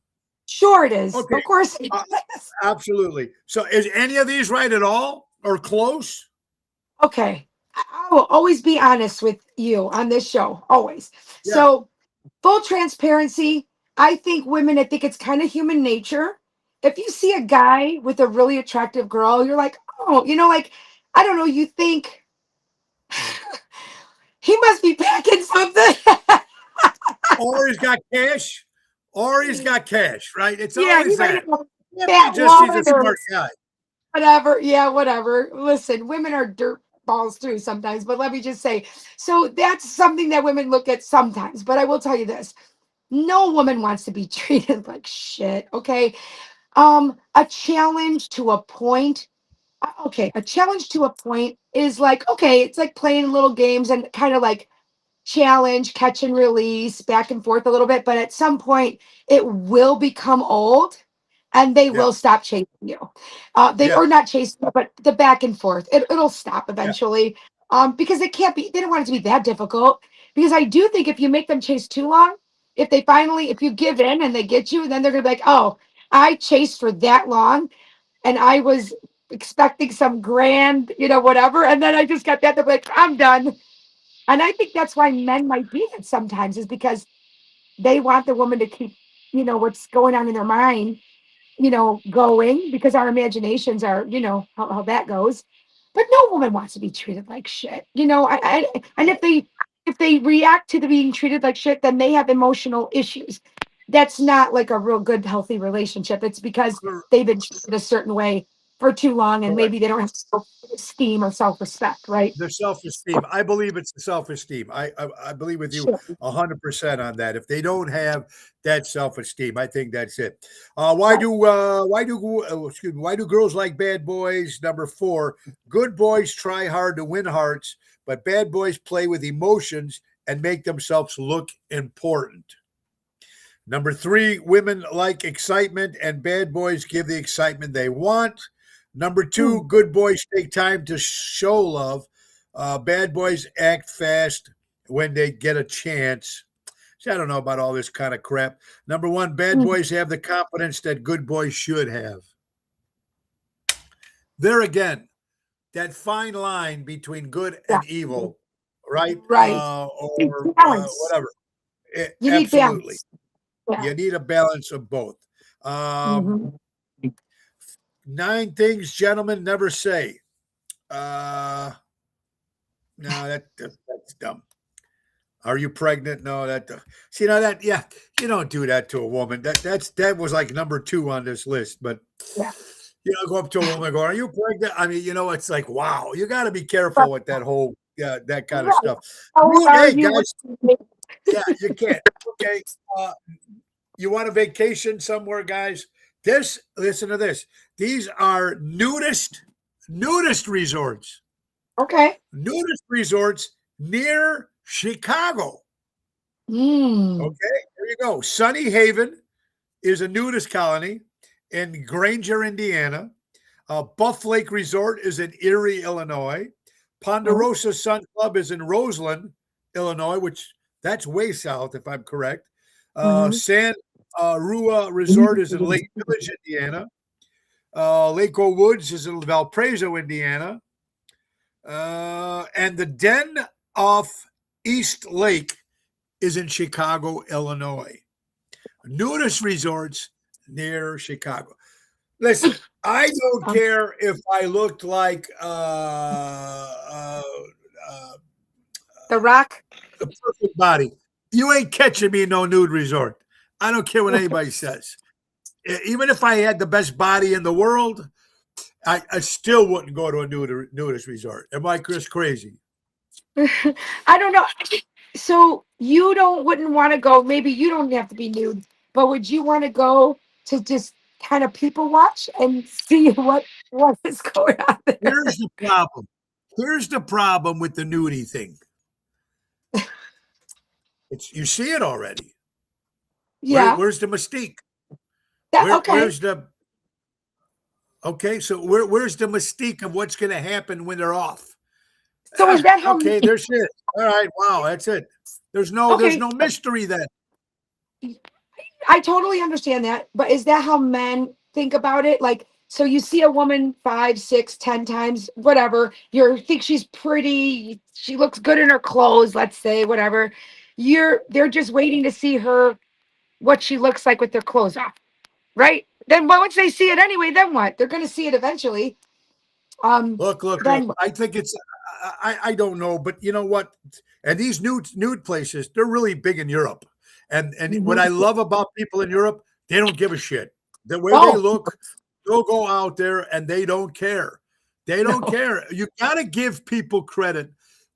Sure it is. Okay. Of course it is. Absolutely. So is any of these right at all or close? Okay. I will always be honest with you on this show. Always. Yeah. So full transparency. I think it's kind of human nature. If you see a guy with a really attractive girl, you're like, oh, I don't know, you think he must be packing something. Or he's got cash. Right? It's always that. He's a smart guy. Whatever. Yeah, whatever. Listen, women are dirt balls through sometimes. But let me just say, so that's something that women look at sometimes. But I will tell you this: no woman wants to be treated like shit. Okay, a challenge to a point. Okay, a challenge to a point is like, okay, it's like playing little games and kind of like challenge, catch and release, back and forth a little bit. But at some point, it will become old and they Yeah. will stop chasing you. They Yeah. or not chasing you, but the back and forth. It'll stop Yeah. eventually. Because it can't be, they don't want it to be that difficult. Because I do think if you make them chase too long, if you give in and they get you, then they're gonna be like, oh, I chased for that long and I was expecting some grand, whatever. And then I just got that. They're like, I'm done. And I think that's why men might be it sometimes, is because they want the woman to keep, what's going on in their mind, going, because our imaginations are, how that goes. But no woman wants to be treated like shit. And if they react to the being treated like shit, then they have emotional issues. That's not like a real good, healthy relationship. It's because they've been treated a certain way for too long and Correct. maybe they don't have self-esteem or self-respect, right? The self-esteem. I believe it's the self-esteem. I believe with you Sure. 100% on that. If they don't have that self-esteem, I think that's it. Why do girls like bad boys? Number 4, good boys try hard to win hearts, but bad boys play with emotions and make themselves look important. Number 3, women like excitement and bad boys give the excitement they want. Number 2, good boys take time to show love. Bad boys act fast when they get a chance. See, I don't know about all this kind of crap. Number 1, bad boys have the confidence that good boys should have. There again, that fine line between good Yeah. and evil, right? Right. Or Balance. whatever. You need Absolutely. balance. Yeah. You need a balance of both. Mhm. 9 things gentlemen never say. No, that's dumb. Are you pregnant? No, see now that yeah, you don't do that to a woman. That was like number 2 on this list. But Yeah. go up to a woman and go, "Are you pregnant?" I mean, it's like wow, you got to be careful Right. with that whole that kind of Right. stuff. How are Hey you? guys, yeah, you can't. Okay, you want a vacation somewhere, guys? Listen to this. These are nudist resorts. Okay. Nudist resorts near Chicago. Mm. Okay, there you go. Sunny Haven is a nudist colony in Granger, Indiana. Buff Lake Resort is in Erie, Illinois. Mhm. Ponderosa Sun Club is in Roseland, Illinois, which that's way south, if I'm correct. Mhm. San Rua Resort is in Lake Village, Indiana. Lake Woods is in Valparaiso, Indiana. And the Den off East Lake is in Chicago, Illinois. Nudist resorts near Chicago. Listen, I don't Um, care if I looked like the Rock. a perfect body. You ain't catching me in no nude resort. I don't care what anybody says. Even if I had the best body in the world, I still wouldn't go to a nudist resort. Am I Chris crazy? I don't know. So you wouldn't want to go. Maybe you don't have to be nude, but would you want to go to just kind of people watch and see what is going on there? Here's the problem. Here's the problem with the nudie thing. You see it already. Yeah. Where's the mystique? Okay. Where's the okay? So where's the mystique of what's going to happen when they're off? So is that how? Okay, there's it. All right, wow, that's it. There's no Okay. mystery then. I totally understand that, but is that how men think about it? Like, so you see a woman 5, 6, 10 times, whatever. You think she's pretty, she looks good in her clothes, let's say, whatever. They're just waiting to see her what she looks like with their clothes off, right? Then once they see it anyway, then what? They're gonna see it eventually. Look. Then I think it's I don't know, but you know what? And these nude places, they're really big in Europe. And what I Mhm. love about people in Europe, they don't give a shit. The way they Oh, look, they'll go out there and they don't care. They don't No. care. You got to give people credit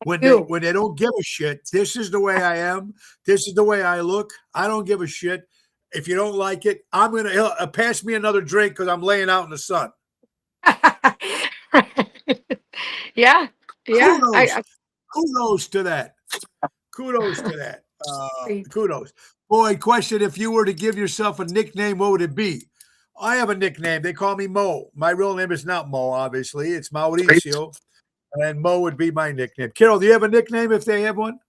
when Do. they don't give a shit. This is the way I am. This is the way I look. I don't give a shit. If you don't like it, I'm going to pass me another drink because I'm laying out in the sun. Yeah. Yeah. Kudos. Kudos to that. Kudos to that. Kudos. Boy, question, if you were to give yourself a nickname, what would it be? I have a nickname. They call me Mo. My real name is not Mo, obviously. It's Mauricio. And Mo would be my nickname. Carol, do you have a nickname if they have one?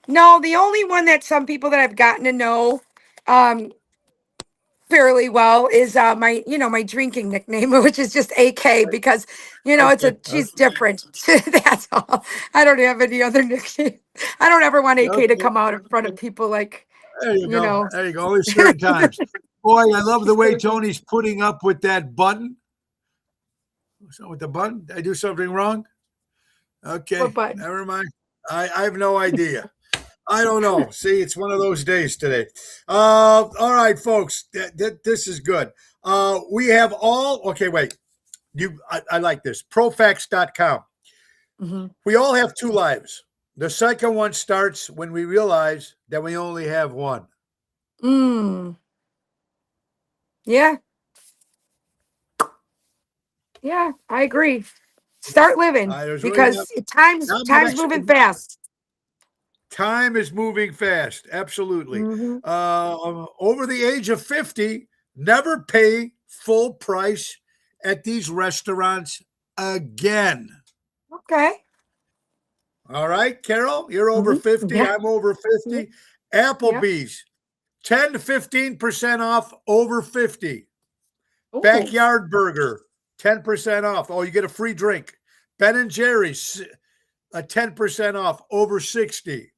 No, the only one that some people that I've gotten to know um fairly well is my drinking nickname, which is just AK, because Okay. she's different. That's all. I don't have any other nickname. I don't ever want AK to Okay. come out in front of people like, There you you go. know. There you go. Only certain times. Boy, I love the way Tony's putting up with that button. What's wrong with the button? Did I do something wrong? Okay. What button? Never mind. I have no idea. I don't know. See, it's one of those days today. All right, folks. This is good. We have okay, wait. I like this. Profax.com. Mm-hmm. We all have two lives. The second one starts when we realize that we only have one. Yeah. Yeah, I agree. Start living There's really because time's not time's much. moving fast. Time is moving fast. Absolutely. Mm-hmm. Over the age of 50, never pay full price at these restaurants again. Okay. All right, Carol, you're over 50. Yeah. I'm over 50. Applebee's, 10 to 15% off over 50. Ooh. Backyard Burger, 10% off. Oh, you get a free drink. Ben & Jerry's, 10% off over 60.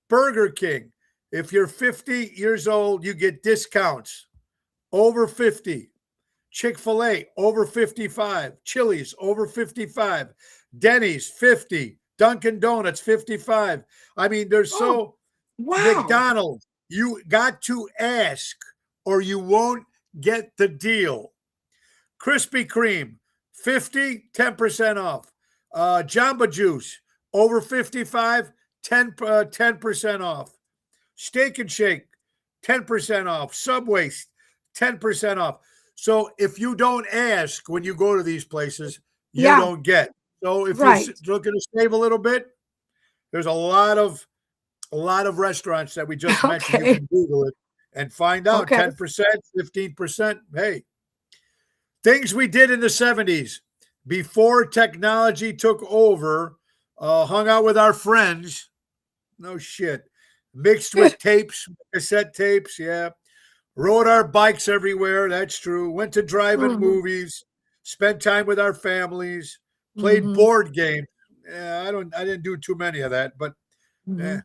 Burger King, if you're 50 years old, you get discounts over 50. Chick-fil-A, over 55. Chili's, over 55. Denny's, 50. Dunkin' Donuts, 55. I mean, there's Wow. McDonald's, you got to ask or you won't get the deal. Krispy Kreme, 50, 10% off. Jamba Juice, over 55, 10% off. Steak and Shake, 10% off. Subway, 10% off. So if you don't ask when you go to these places, you don't get. So if you're looking to save a little bit, there's a lot of restaurants that we just mentioned. You can Google it and find out 10%, 15%. Hey, things we did in the 70s before technology took over, hung out with our friends. No shit. Mixed with tapes, cassette tapes. Yeah. Rode our bikes everywhere. That's true. Went to drive-in movies, spent time with our families, played board games. Yeah, I didn't do too many of that, but it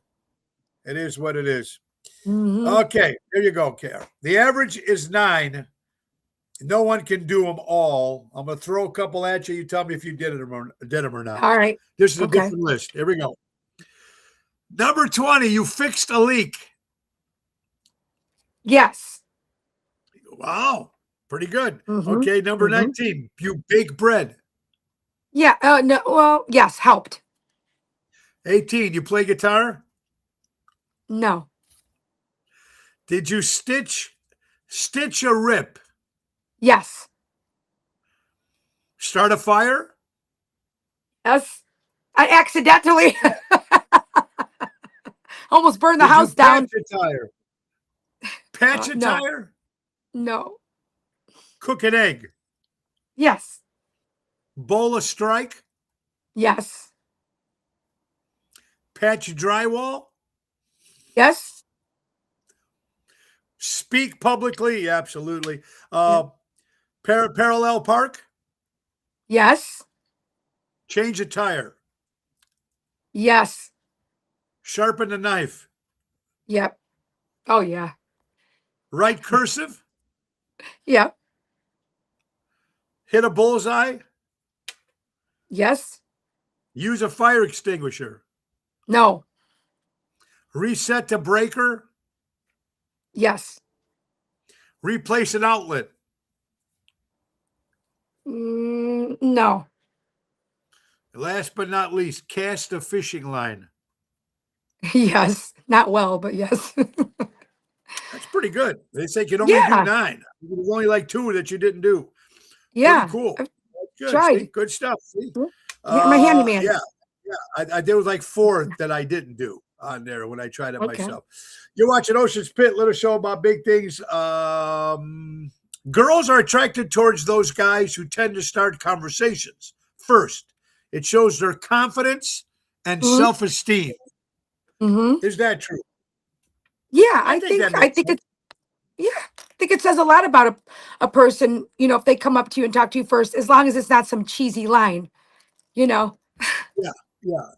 is what it is. Okay, there you go, Carol. The average is 9. No one can do them all. I'm going to throw a couple at you. You tell me if you did them or not. All right. This is a different list. Here we go. Number 20, you fixed a leak. Yes. Wow. Pretty good. Okay, number 19, you bake bread. Yeah. No. Well, yes, helped. 18, you play guitar? No. Did you stitch a rip? Yes. Start a fire? Yes. I accidentally almost burned the house down. Patch a tire? Patch a tire? No. Cook an egg? Yes. Bowl a strike? Yes. Patch drywall? Yes. Speak publicly? Yeah, absolutely. Parallel park? Yes. Change a tire? Yes. Sharpen a knife? Yep. Oh, yeah. Write cursive? Yep. Hit a bullseye? Yes. Use a fire extinguisher? No. Reset the breaker? Yes. Replace an outlet? No. Last but not least, cast a fishing line. Yes, not well, but yes. That's pretty good. They say you can only do Yeah, 9. There's only like 2 that you didn't do. Pretty yeah, cool. I've Good. See, tried. good stuff. See, Mm, yeah, my handyman. yeah, yeah. There was like 4 that I didn't do on there when I tried it Okay. myself. You're watching Ocean's Pit, little show about big things. Girls are attracted towards those guys who tend to start conversations first. It shows their confidence and Hmm. self-esteem. Hmm. Is that true? Yeah, I think that makes sense. it's yeah, I think it says a lot about a person, if they come up to you and talk to you first, as long as it's not some cheesy line, you know. Yeah,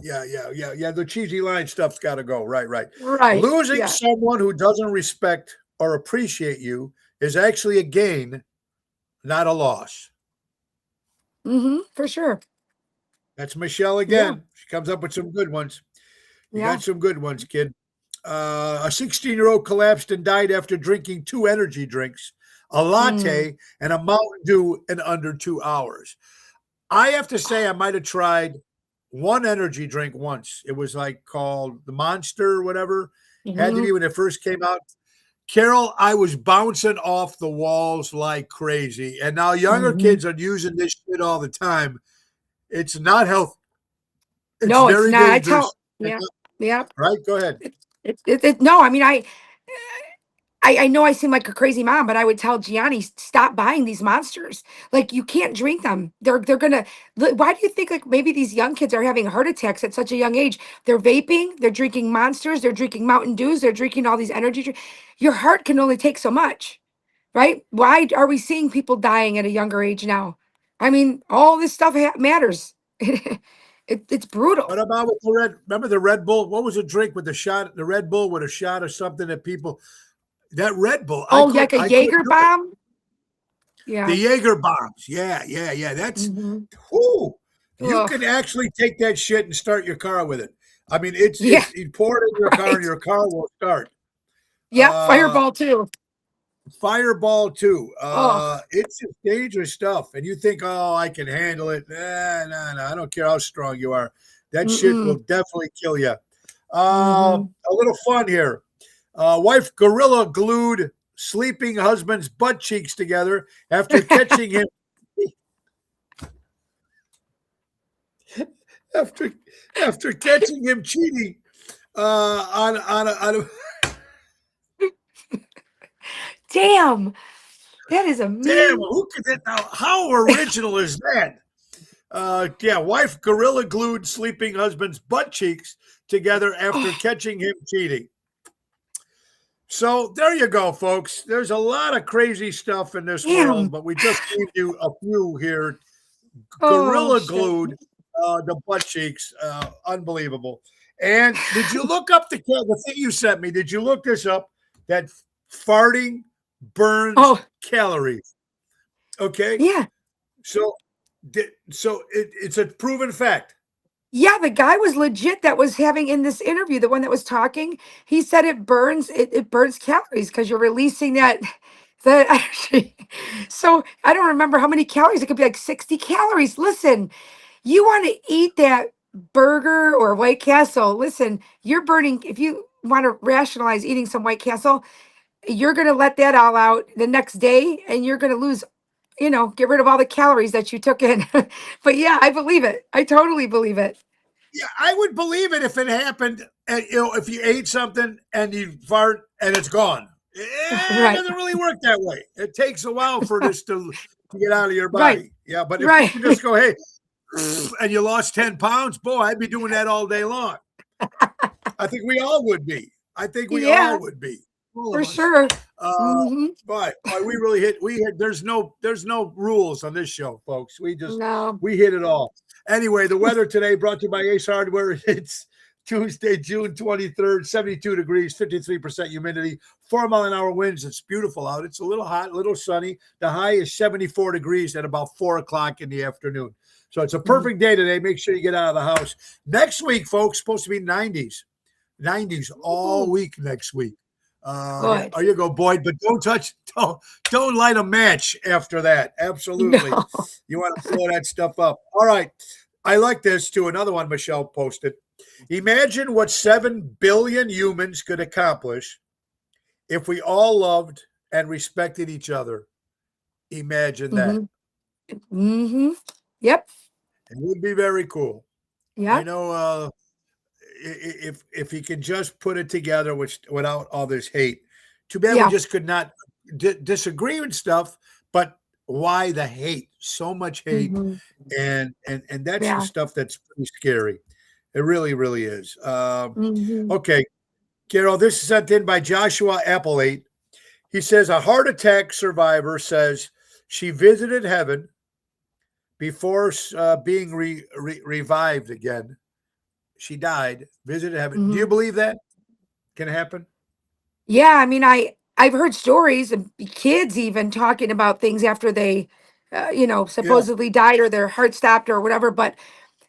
yeah. The cheesy line stuff's got to go. Right, right. Right. Losing Yeah. someone who doesn't respect or appreciate you is actually a gain, not a loss. For sure. That's Michelle Yeah. again. She comes up with some good ones. You Yeah. got some good ones, kid. A 16-year-old collapsed and died after drinking 2 energy drinks, a Mm. latte, and a Mountain Dew in under 2 hours. I have to say, I might have tried one energy drink once. It was like called the Monster or whatever. Had to Hmm. be when it first came out. Carol, I was bouncing off the walls like crazy. And now younger Hmm. kids are using this shit all the time. It's not healthy. It's No, it's very not. I dangerous. tell. Yeah. Yeah. Right? Go ahead. No, I mean, I know I seem like a crazy mom, but I would tell Gianni, stop buying these monsters. Like you can't drink them. They're gonna. Why do you think like maybe these young kids are having heart attacks at such a young age? They're vaping. They're drinking monsters. They're drinking Mountain Dews. They're drinking all these energy drinks. Your heart can only take so much, right? Why are we seeing people dying at a younger age now? I mean, all this stuff matters. It's What brutal. about with the red? Remember the Red Bull? What was a drink with the shot? The Red Bull with a shot of something that people. That Red Bull, Oh, like a I couldn't Jaeger do it. bomb. Yeah. The Jaeger bombs. Yeah. That's Hmm. whoo. You Ugh. can actually take that shit and start your car with it. I mean, Yeah. it's you pour it in your car and Right. your car will start. Yep. Uh Fireball too. Fireball too. Oh. It's just dangerous stuff. And you think, oh, I can handle it. No. I don't care how strong you are. That shit will Mm-mm. definitely kill you. Mm-hmm. A little fun here. Wife gorilla glued sleeping husband's butt cheeks together after catching him after after catching him cheating on a Damn. That is a damn, mean. who could that now? How original is that? Yeah, wife gorilla glued sleeping husband's butt cheeks together after Oh, catching him cheating. So there you go, folks. There's a lot of crazy stuff in this world, damn. but we just gave you a few here. Oh Gorilla shit. glued the butt cheeks. Unbelievable. And did you look up the thing you sent me? Did you look this up? That farting burns Oh calories. Okay, yeah. so it's a proven fact. Yeah, the guy was legit that was having in this interview, the one that was talking, he said it burns calories because you're releasing that actually. So I don't remember how many calories. It could be like 60 calories. Listen, you want to eat that burger or White Castle. Listen, you're burning, if you want to rationalize eating some White Castle, you're going to let that all out the next day and you're going to lose, get rid of all the calories that you took in. But yeah, I believe it. I totally believe it. Yeah, I would believe it if it happened. And if you ate something and you fart and it's gone. It Right. doesn't really work that way. It takes a while for this to get out of your Right. body. Yeah, but if you Right. can just go, hey, and you lost 10 pounds, boy, I'd be doing that all day long. I think we all would be. I think we Yeah, all would be. All for of us. sure. Uh, Hmm. but we hit there's no rules on this show, folks. No. We hit it all. Anyway, the weather today brought to you by Ace Hardware. It's Tuesday, June 23rd, 72 degrees, 53% humidity, 4-mile-an-hour winds. It's beautiful out. It's a little hot, a little sunny. The high is 74 degrees at about 4 o'clock in the afternoon. So it's a Mhm. perfect day today. Make sure you get out of the house. Next week, folks, supposed to be 90s all Ooh, week next week. Yeah, good. oh, you go, Boyd, but don't light a match after that. Absolutely. No. You want to blow that stuff up. All right. I like this too. Another one Michelle posted. Imagine what 7 billion humans could accomplish if we all loved and respected each other. Imagine that. Mhm. Mhm. Yep. It would be very cool. I Yep. know if he can just put it together without all this hate. Too bad we Yeah. just could not disagree and stuff, but why the hate? So much hate, Mhm. and that's the Yeah. stuff that's pretty scary. It really, really is. Mhm. Okay, Carol, this is sent in by Joshua Applate. He says a heart attack survivor says she visited heaven before being revived again. She died, visited heaven. Do you Mhm. believe that can happen? Yeah, I mean, I've heard stories of kids even talking about things after they, Yeah. supposedly died or their heart stopped or whatever. But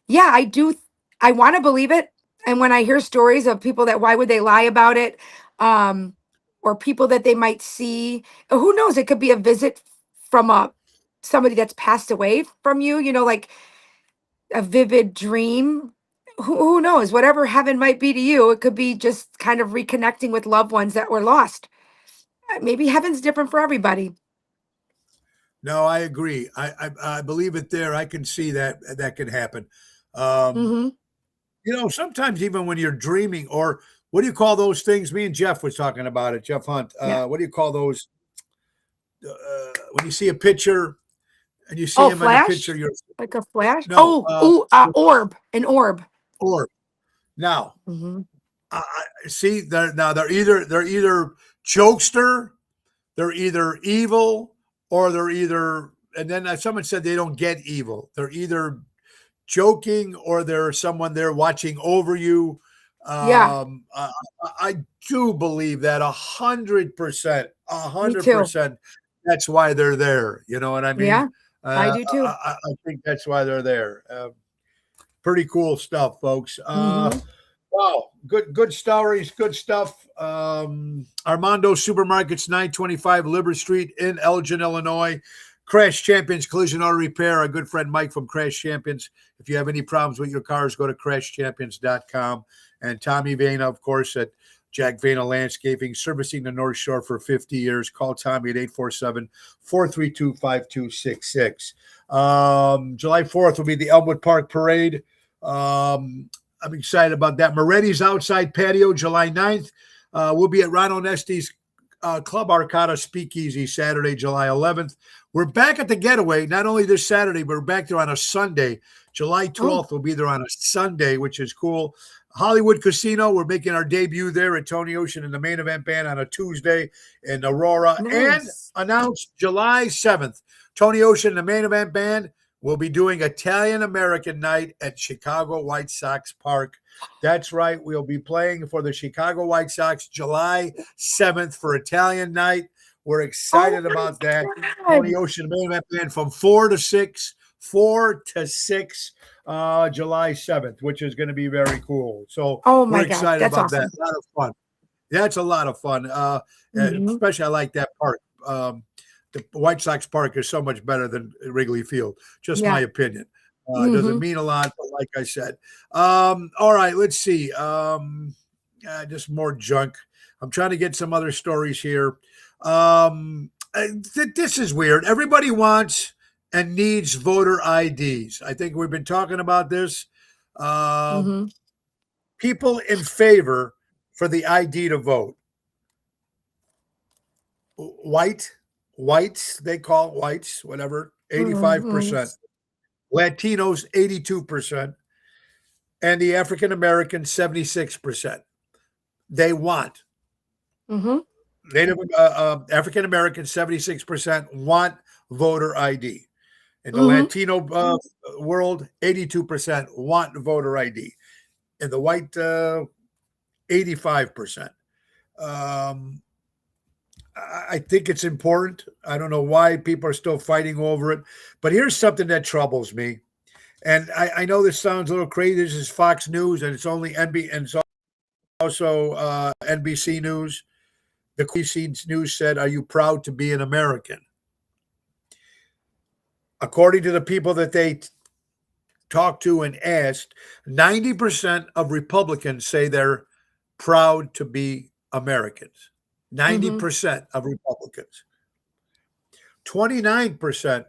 yeah, I do. I want to believe it. And when I hear stories of people that why would they lie about it, um, or people that they might see, who knows? It could be a visit from a somebody that's passed away from you. Like a vivid dream. Who knows? Whatever heaven might be to you, it could be just kind of reconnecting with loved ones that were lost. Maybe heaven's different for everybody. No, I agree. I believe it there. I can see that can happen. Um, Hmm. sometimes even when you're dreaming, or what do you call those things? Me and Jeff was talking about it. Jeff Hunt. Yeah. What do you call those? When you see a picture and you see Oh, him in the flash? picture, you're Like a flash? no Oh, ooh, orb. An orb. or now. Hmm. I see. They're either jokester, they're either evil, or they're either. And then someone said they don't get evil. They're either joking or there's someone there watching over you. Yeah, I do believe that 100%, a me hundred too. percent. That's why they're there. You know what I mean? Yeah, I do too. I think that's why they're there. Pretty cool stuff, folks. Hmm. Wow, good stories, good stuff. Armando Supermarkets, 925 Liber Street in Elgin, Illinois. Crash Champions Collision Auto Repair. Our good friend Mike from Crash Champions. If you have any problems with your cars, go to crashchampions.com. And Tommy Vena, of course, at Jack Vena Landscaping, servicing the North Shore for 50 years. Call Tommy at 847-432-5266. July 4th will be the Elmwood Park Parade. I'm excited about that. Moretti's Outside Patio, July 9th. We'll be at Ron Onesti's Club Arcata Speakeasy Saturday, July 11th. We're back at the Getaway, not only this Saturday, but we're back there on a Sunday. July 12th, we'll be there on a Sunday, which is cool. Hollywood Casino, we're making our debut there at Tony Ocean in the main event band on a Tuesday in Aurora. And Nice. announced July 7th, Tony Ocean, the main event band, will be doing Italian American night at Chicago White Sox Park. That's right. We'll be playing for the Chicago White Sox July 7th for Italian night. We're Oh excited my about that. God. Tony Ocean, main event band from 4 to 6, July 7th, which is going to be very cool. So Oh we're my God. excited That's about that. awesome. A lot of fun. That's a lot of fun. Hmm. Especially I like that park. The White Sox Park is so much better than Wrigley Field. Just my Yeah. opinion. It doesn't Hmm. mean a lot, but like I said. All right, let's see. Just more junk. I'm trying to get some other stories here. This is weird. Everybody wants and needs voter IDs. I think we've been talking about this. Hmm. People in favor for the ID to vote. Whites, they call it whites, whatever, Hmm. 85%. Latinos, 82%. And the African Americans, 76%. They want. Hmm. Native African Americans, 76% want voter ID. In the Hmm. Latino world, 82% want voter ID. In the white, 85%. I think it's important. I don't know why people are still fighting over it. But here's something that troubles me. And I know this sounds a little crazy. This is Fox News, and it's only and it's also NBC News. The NBC News said, "Are you proud to be an American?" According to the people that they talked to and asked, 90% of Republicans say they're proud to be Americans. Mm-hmm. 90% of Republicans. 29%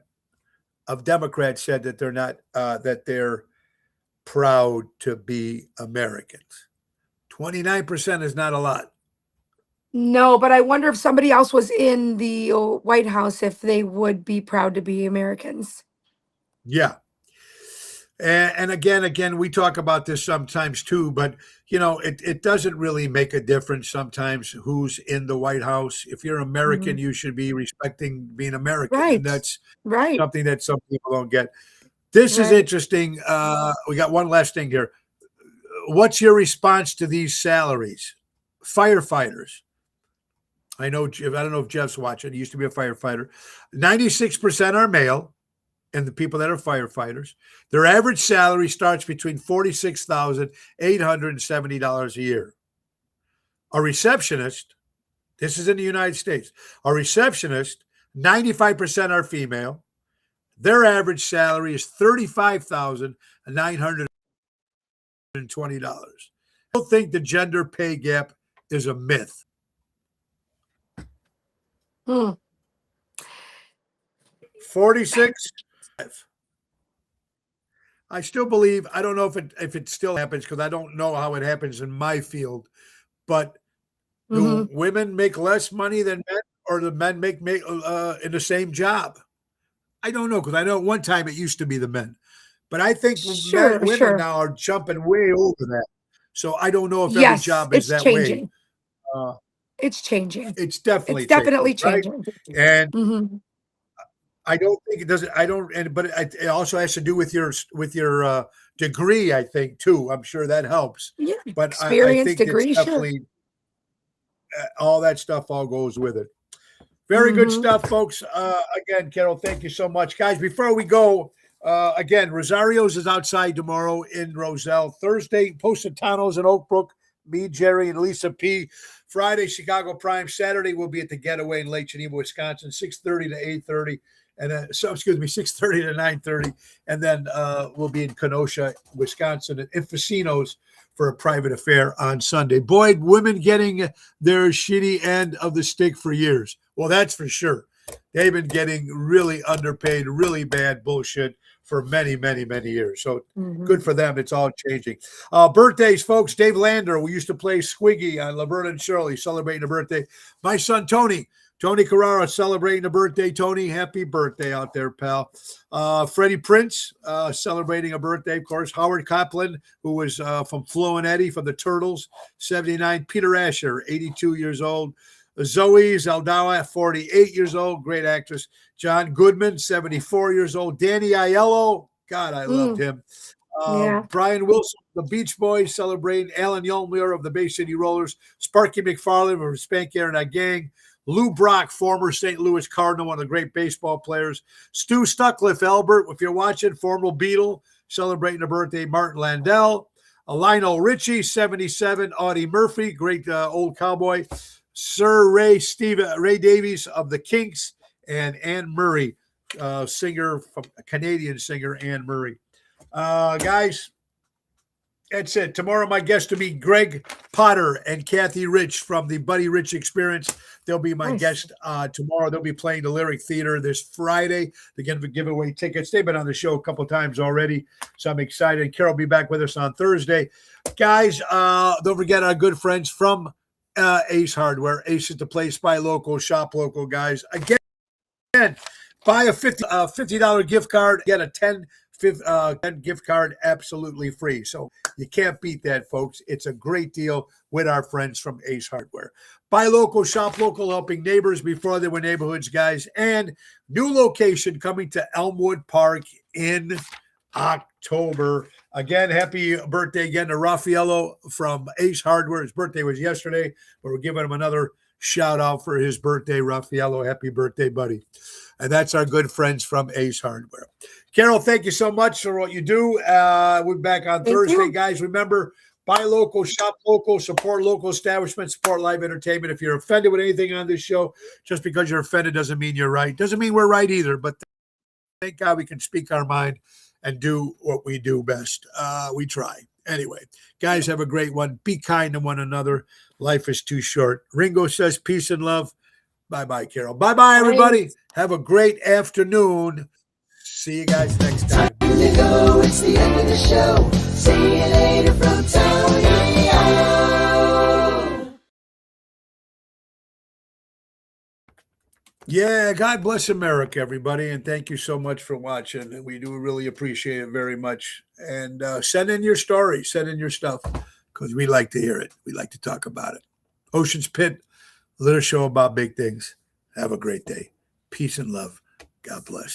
of Democrats said that they're not, that they're proud to be Americans. 29% is not a lot. No, but I wonder if somebody else was in the White House if they would be proud to be Americans. Yeah. And again, we talk about this sometimes too, but it doesn't really make a difference sometimes who's in the White House. If you're American, Mhm. you should be respecting being American. Right. And that's Right. something that some people don't get. This is Right. interesting. We got one last thing here. What's your response to these salaries? Firefighters. I know, I don't know if Jeff's watching. He used to be a firefighter. 96% are male, and the people that are firefighters. Their average salary starts between $46,870 a year. A receptionist, this is in the United States, a receptionist, 95% are female. Their average salary is $35,920. I don't think the gender pay gap is a myth. Hmm. 46. I still believe, I don't know if it still happens because I don't know how it happens in my field, but do Mhm. women make less money than men, or do men make in the same job? I don't know, because I know at one time it used to be the men, but I think Sure, women sure. now are jumping way over that. So I don't know if every Yes, job is it's that way. changing. Uh, It's changing. it's It's definitely changing, definitely right? changing. And Mhm. I don't think it doesn't. I don't, but it also has to do with your degree. I think too. I'm sure that helps. Yeah, But I experience, think it's degree, sure. definitely all that stuff all goes with it. Very good Mhm. stuff, folks. Again, Carol, thank you so much, guys. Before we go, again, Rosario's is outside tomorrow in Roselle. Thursday, Positano's in Oak Brook. Me, Jerry, and Lisa P. Friday, Chicago Prime. Saturday, we'll be at the Getaway in Lake Geneva, Wisconsin, 6:30 to 8:30. And then, 6:30 to 9:30. And then we'll be in Kenosha, Wisconsin at Infocino's for a private affair on Sunday. Boy, women getting their shitty end of the stick for years. Well, that's for sure. They've been getting really underpaid, really bad bullshit for many, many, many years. So good Mhm. for them. It's all changing. Birthdays, folks. Dave Lander, we used to play Squiggy on Laverne and Shirley, celebrating a birthday. My son, Tony Carrara, celebrating a birthday. Tony, happy birthday out there, pal. Freddie Prince, celebrating a birthday, of course. Howard Copland, who was from Flo and Eddie from the Turtles, 79. Peter Asher, 82 years old. Zoe Zaldawa, 48 years old, great actress. John Goodman, 74 years old. Danny Aiello, God, I loved him. Yeah. Brian Wilson, the Beach Boys, celebrating. Alan Yolmuir of the Bay City Rollers. Sparky McFarland from Spank Aaron Gang. Lou Brock, former St. Louis Cardinal, one of the great baseball players. Stu Stuckliff, Albert, if you're watching, former Beatle, celebrating a birthday. Martin Landell. Lionel Richie, 77. Audie Murphy, great old cowboy. Sir Ray Davies of the Kinks, and Anne Murray, singer, a Canadian singer, Anne Murray. Guys, that's it. Tomorrow, my guest will be Greg Potter and Kathy Rich from the Buddy Rich Experience. They'll be my Nice. guest tomorrow. They'll be playing the Lyric Theater this Friday. They're going to give away tickets. They've been on the show a couple times already, so I'm excited. Carol will be back with us on Thursday. Guys, don't forget our good friends from Ace Hardware. Ace is the place. Buy local, shop local, guys. Again, buy a $50 gift card, get a 10 gift card absolutely free. So you can't beat that, folks. It's a great deal with our friends from Ace Hardware. Buy local, shop local, helping neighbors before they were neighborhoods, guys. And new location coming to Elmwood Park in October. Again, happy birthday again to Raffaello from Ace Hardware. His birthday was yesterday, but we're giving him another shout out for his birthday. Raffaello, happy birthday, buddy. And that's our good friends from Ace Hardware. Carol, thank you so much for what you do. We're back on Thursday, guys. Remember, buy local, shop local, support local establishments, support live entertainment. If you're offended with anything on this show, just because you're offended doesn't mean you're right. Doesn't mean we're right either, but thank God we can speak our mind and do what we do best. We try. Anyway, guys, have a great one. Be kind to one another. Life is too short. Ringo says peace and love. Bye-bye, Carol. Bye-bye, everybody. Have a great afternoon. See you guys next time. Time to go, it's the end of the show. See you later from Tony O. Yeah, God bless America, everybody, and thank you so much for watching. We do really appreciate it very much. And send in your stories, send in your stuff, because we like to hear it. We like to talk about it. Ocean's Pit, a little show about big things. Have a great day. Peace and love. God bless.